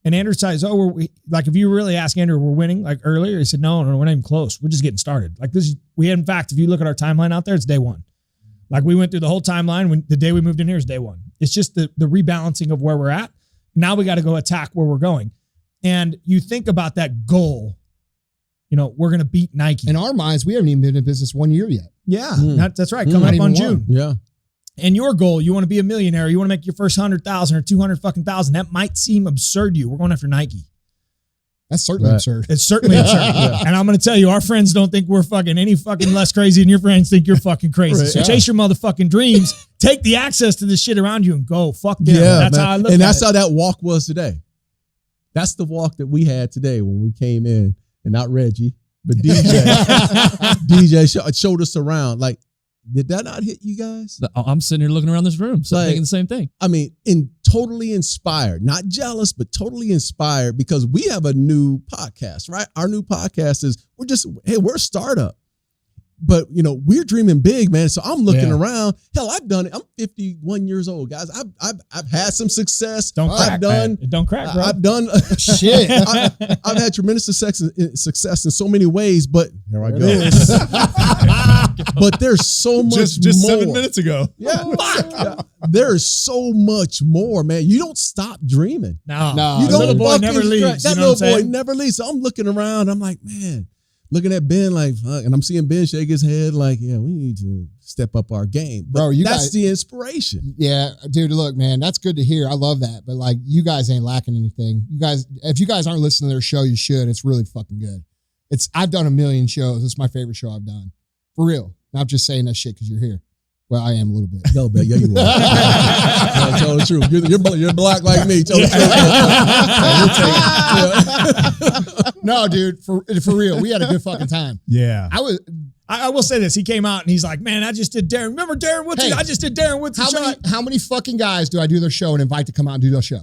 and Andrew says, oh, like if you really ask Andrew, we're winning like earlier, he said, no, we're not even close. We're just getting started. Like this, in fact, if you look at our timeline out there, it's day one. Like we went through the whole timeline when the day we moved in here is day one. It's just the rebalancing of where we're at. Now we got to go attack where we're going. And you think about that goal, you know, we're going to beat Nike. In our minds, we haven't even been in business 1 year yet. Yeah, that's right. Coming up on June. Yeah. And your goal, you want to be a millionaire. You want to make your first 100,000 or 200,000. That might seem absurd to you. We're going after Nike. That's certainly absurd. It's certainly absurd. Yeah. And I'm going to tell you, our friends don't think we're fucking any fucking less crazy than your friends think you're fucking crazy. Right, so chase your motherfucking dreams, take the access to this shit around you and go. Fuck them. Yeah, that's how I look at it. And that's how that walk was today. That's the walk that we had today when we came in, and not Reggie, but DJ. DJ showed us around. Like, did that not hit you guys? I'm sitting here looking around this room, so thinking the same thing. I mean, totally inspired, not jealous, but totally inspired because we have a new podcast, right? Our new podcast is we're a startup, but you know, we're dreaming big, man. So I'm looking around. Hell, I've done it. I'm 51 years old, guys. I've had some success. Don't crack, bro. I've done shit. I've had tremendous success in so many ways, but here I go. But there's so much just more. 7 minutes ago. Yeah. There's so much more, man. You don't stop dreaming. No. You don't. Little boy never leaves. That little boy never leaves. So I'm looking around. I'm like, man, looking at Ben like, fuck. And I'm seeing Ben shake his head like, yeah, we need to step up our game. But bro, that's the inspiration. Yeah, dude, look, man, that's good to hear. I love that. But like, you guys ain't lacking anything. You guys, if you guys aren't listening to their show, you should. It's really fucking good. I've done 1 million shows. It's my favorite show I've done. For real. Not just saying that shit because you're here. Well, I am a little bit. No, man. Yeah, you are. Tell the truth. You're black like me. Tell the truth. No, dude, for real. We had a good fucking time. Yeah. I will say this. He came out and he's like, man, I just did Darren. Remember Darren Woodson? Hey, I just did Darren Woodson. How many fucking guys do I do their show and invite to come out and do their show?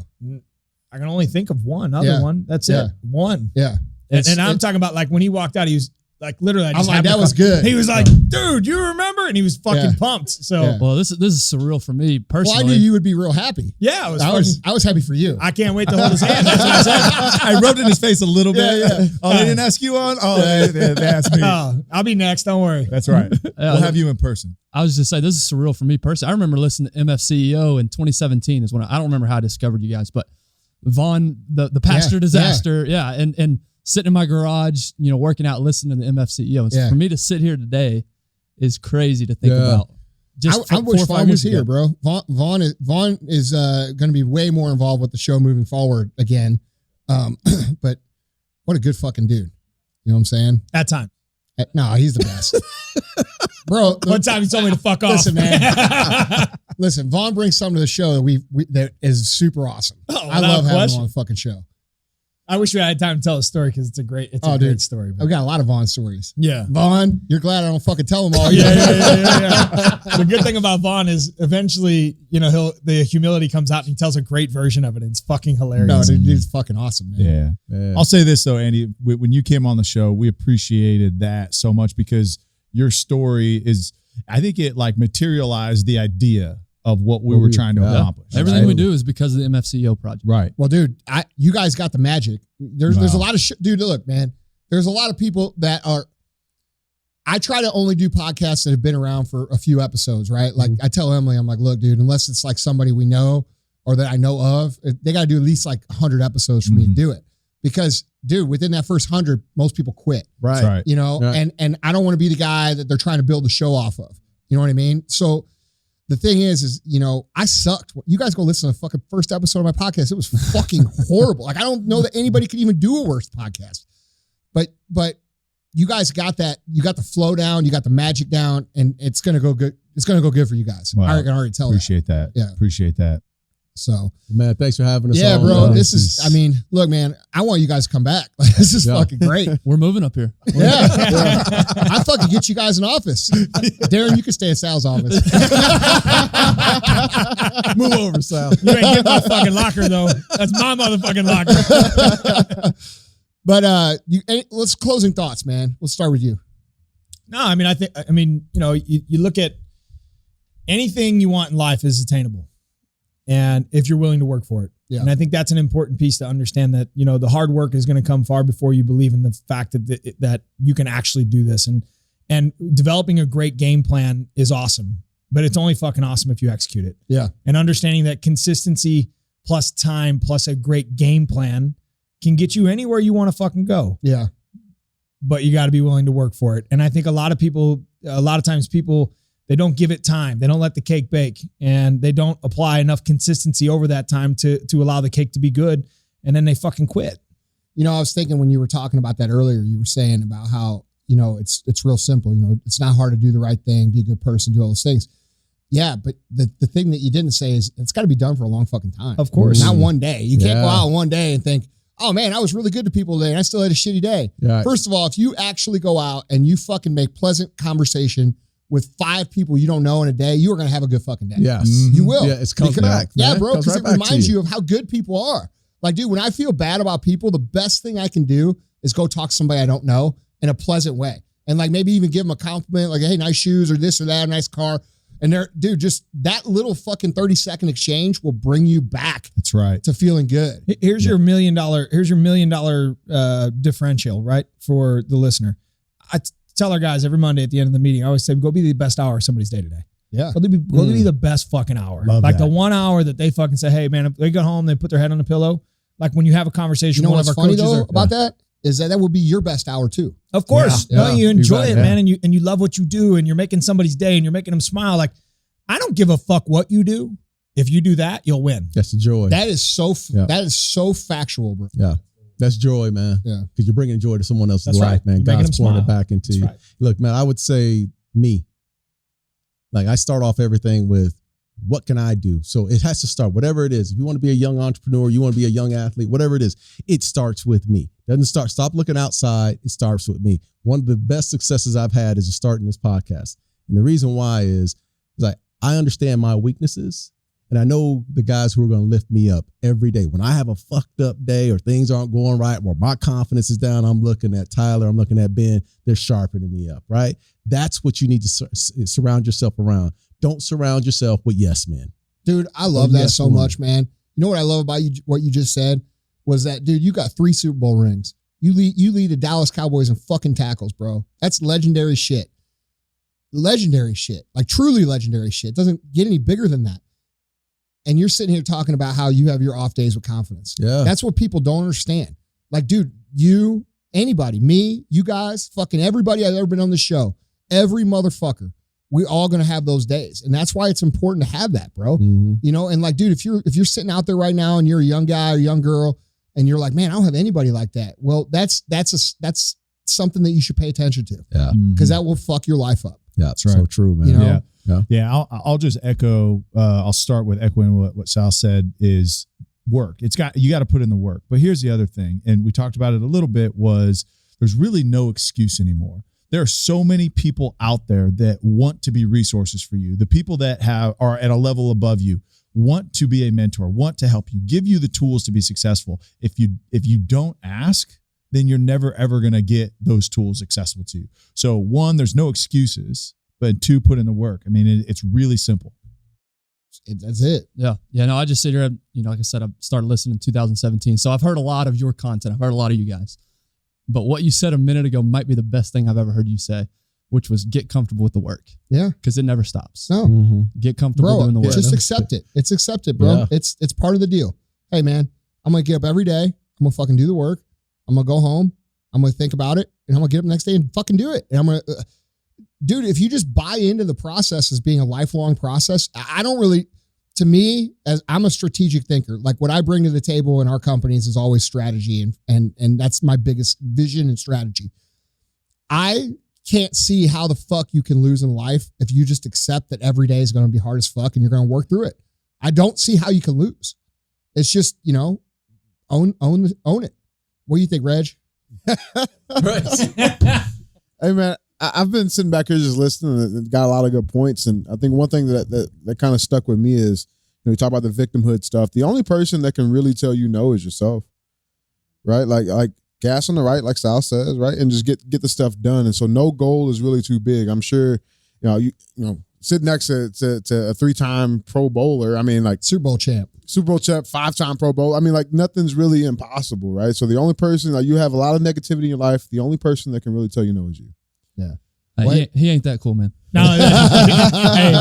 I can only think of one other one. That's it. One. Yeah. And I'm talking about like when he walked out, he was like literally. I'm like, that was good. He was like, dude, you remember? And he was fucking pumped. So, well, this is surreal for me personally. Well, I knew you would be real happy. Yeah, I was happy for you. I can't wait to hold his hand. That's what I said. I rubbed in his face a little bit. Yeah. Oh, they didn't ask you on? Oh, they asked me. I'll be next. Don't worry. That's right. We'll have you in person. I was just saying, this is surreal for me personally. I remember listening to MFCEO in 2017 is when I don't remember how I discovered you guys, but Vaughn, the pastor disaster. Yeah. And sitting in my garage, you know, working out, listening to the MFCEO. And so for me to sit here today is crazy to think about. I wish Vaughn was here, bro. Vaughn is going to be way more involved with the show moving forward again. But what a good fucking dude. You know what I'm saying? That time. No, he's the best. Bro. One time he told me to fuck off. Listen, man. Listen, Vaughn brings something to the show that that is super awesome. I love having him on the fucking show. I wish we had time to tell a story because it's a great story. I've got a lot of Vaughn stories. Yeah. Vaughn, you're glad I don't fucking tell them all. Yeah. The good thing about Vaughn is eventually, the humility comes out and he tells a great version of it. And it's fucking hilarious. No, dude's fucking awesome, man. Yeah. I'll say this though, Andy, when you came on the show, we appreciated that so much because your story is, I think it like materialized the idea of what we were trying to accomplish. Everything we do is because of the MFCEO project. Right. Well, dude, you guys got the magic. There's a lot of shit. Dude, look, man, there's a lot of people that are, I try to only do podcasts that have been around for a few episodes, right? Like I tell Emily, I'm like, look, dude, unless it's like somebody we know or that I know of, they got to do at least like 100 episodes for me to do it. Because, dude, within that first 100, most people quit. Right. And I don't want to be the guy that they're trying to build the show off of. You know what I mean? So the thing is, I sucked. You guys go listen to the fucking first episode of my podcast. It was fucking horrible. Like, I don't know that anybody could even do a worse podcast. But you guys got that. You got the flow down. You got the magic down, and it's gonna go good. It's gonna go good for you guys. Wow. I can already tell. Appreciate that. Yeah. Appreciate that. So, man, thanks for having us. Yeah, on, bro. man. This is. I mean, look, man. I want you guys to come back. This is fucking great. We're moving up here. Yeah. I fucking get you guys an office. Darren, you can stay in Sal's office. Move over, Sal. You ain't getting my fucking locker though. That's my motherfucking locker. But let's closing thoughts, man. Let's start with you. No, I mean, you look at anything you want in life is attainable. And if you're willing to work for it. Yeah. And I think that's an important piece to understand that, the hard work is going to come far before you believe in the fact that you can actually do this. And developing a great game plan is awesome, but it's only fucking awesome if you execute it. Yeah. And understanding that consistency plus time plus a great game plan can get you anywhere you want to fucking go. Yeah. But you got to be willing to work for it. And I think a lot of times people, they don't give it time. They don't let the cake bake, and they don't apply enough consistency over that time to allow the cake to be good. And then they fucking quit. I was thinking when you were talking about that earlier, you were saying about how, it's real simple. It's not hard to do the right thing, be a good person, do all those things. Yeah. But the thing that you didn't say is it's got to be done for a long fucking time. Of course. Not one day. You can't go out one day and think, oh man, I was really good to people today and I still had a shitty day. Right. First of all, if you actually go out and you fucking make pleasant conversation with 5 people you don't know in a day, you are going to have a good fucking day. Yes. You will. Yeah, it's coming back. Yeah, man. bro, because Comes it right back to reminds you of how good people are. Like, dude, when I feel bad about people, the best thing I can do is go talk to somebody I don't know in a pleasant way. And like maybe even give them a compliment, like, hey, nice shoes or this or that, nice car. And dude, just that little fucking 30-second exchange will bring you back. That's right. To feeling good. Here's your $1 million differential, right? For the listener. I tell our guys every Monday at the end of the meeting, I always say, go be the best hour of somebody's day today. Yeah. Go be the best fucking hour. Love like that. the 1 hour that they fucking say, hey man, if they go home, they put their head on the pillow. Like when you have a conversation, You know one what's of our funny coaches though are, about that? Is that would be your best hour too. Of course. Yeah. No, you enjoy You're right, it, man. And you love what you do and you're making somebody's day and you're making them smile. Like, I don't give a fuck what you do. If you do that, you'll win. That's the joy. That is so factual, bro. Yeah. That's joy, man. Yeah. Because you're bringing joy to someone else's That's life, right. man. You're making God's them pouring it smile. back into That's you. right. Look, man, I would say me. Like I start off everything with what can I do? So it has to start, whatever it is. If you want to be a young entrepreneur, you want to be a young athlete, whatever it is, it starts with me. Stop looking outside. It starts with me. One of the best successes I've had is starting this podcast. And the reason why is like, I understand my weaknesses and I know the guys who are going to lift me up every day. When I have a fucked up day or things aren't going right, or my confidence is down, I'm looking at Tyler, I'm looking at Ben, they're sharpening me up, right? That's what you need to surround yourself around. Don't surround yourself with yes men. Dude, I love that so much, man. You know what I love about you, what you just said was that, dude, you got 3 Super Bowl rings. You lead the Dallas Cowboys in fucking tackles, bro. That's legendary shit. Legendary shit. Like truly legendary shit. It doesn't get any bigger than that. And you're sitting here talking about how you have your off days with confidence. Yeah. That's what people don't understand. Like, dude, you, anybody, me, you guys, fucking everybody I've ever been on the show, every motherfucker, we all gonna have those days. And that's why it's important to have that, bro. Mm-hmm. You know, and like, dude, if you're sitting out there right now and you're a young guy or young girl and you're like, man, I don't have anybody like that. Well, that's something that you should pay attention to. Yeah. Because that will fuck your life up. Yeah. That's right. So true, man. You know? Yeah. I'll just echo, I'll start with echoing what Sal said is work. You got to put in the work. But here's the other thing, and we talked about it a little bit, was there's really no excuse anymore. There are so many people out there that want to be resources for you. The people that are at a level above you want to be a mentor, want to help you, give you the tools to be successful. If you don't ask, then you're never, ever going to get those tools accessible to you. So 1, there's no excuses, but 2, put in the work. I mean, it's really simple. That's it. Yeah. Yeah. No, I just sit here, like I said, I started listening in 2017. So I've heard a lot of your content. I've heard a lot of you guys. But what you said a minute ago might be the best thing I've ever heard you say, which was get comfortable with the work. Yeah. Because it never stops. No. Get comfortable doing the work. Just accept it. It's accepted, bro. Yeah. It's part of the deal. Hey, man, I'm going to get up every day. I'm going to fucking do the work. I'm going to go home. I'm going to think about it. And I'm going to get up the next day and fucking do it. And I'm going to, dude, if you just buy into the process as being a lifelong process, I don't really, to me, as I'm a strategic thinker, like what I bring to the table in our companies is always strategy. And that's my biggest vision and strategy. I can't see how the fuck you can lose in life if you just accept that every day is going to be hard as fuck and you're going to work through it. I don't see how you can lose. It's just, own it. What do you think, Reg? Hey, man, I've been sitting back here just listening and got a lot of good points. And I think one thing that kind of stuck with me is, you talk about the victimhood stuff. The only person that can really tell you no is yourself, right? Like gas on the right, like Sal says, right? And just get the stuff done. And so no goal is really too big. I'm sure, you sit next to a 3-time Pro Bowler. I mean, like Super Bowl champ, 5-time Pro Bowl. I mean, like nothing's really impossible, right? So the only person, like you have a lot of negativity in your life. The only person that can really tell you no is you. Yeah. He ain't that cool, man. No, hey,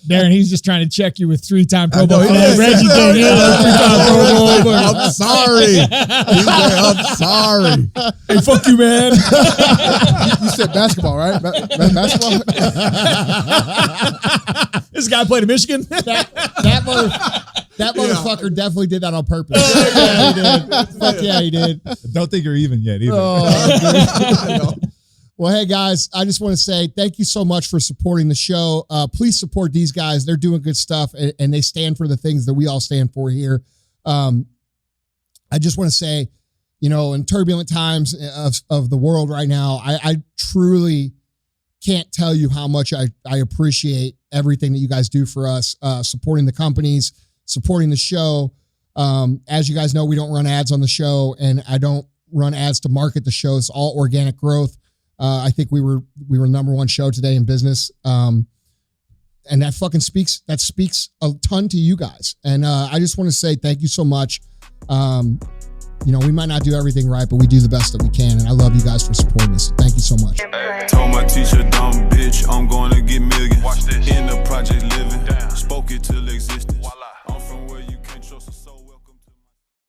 Darren, he's just trying to check you with 3-time Pro Bowl. Reggie did 3-time Pro Bowl. I'm sorry. I'm sorry. Hey, fuck you, man. You said basketball, right? Basketball. This guy played in Michigan. That motherfucker definitely did that on purpose. Yeah, he did. Fuck yeah, he did. Don't think you're even yet either. Well, hey, guys, I just want to say thank you so much for supporting the show. Please support these guys. They're doing good stuff, and they stand for the things that we all stand for here. I just want to say, in turbulent times of the world right now, I truly can't tell you how much I appreciate everything that you guys do for us, supporting the companies, supporting the show. As you guys know, we don't run ads on the show, and I don't run ads to market the show. It's all organic growth. I think we were number 1 show today in business. And that fucking speaks a ton to you guys. And I just want to say thank you so much. We might not do everything right, but we do the best that we can. And I love you guys for supporting us. Thank you so much. Told my teacher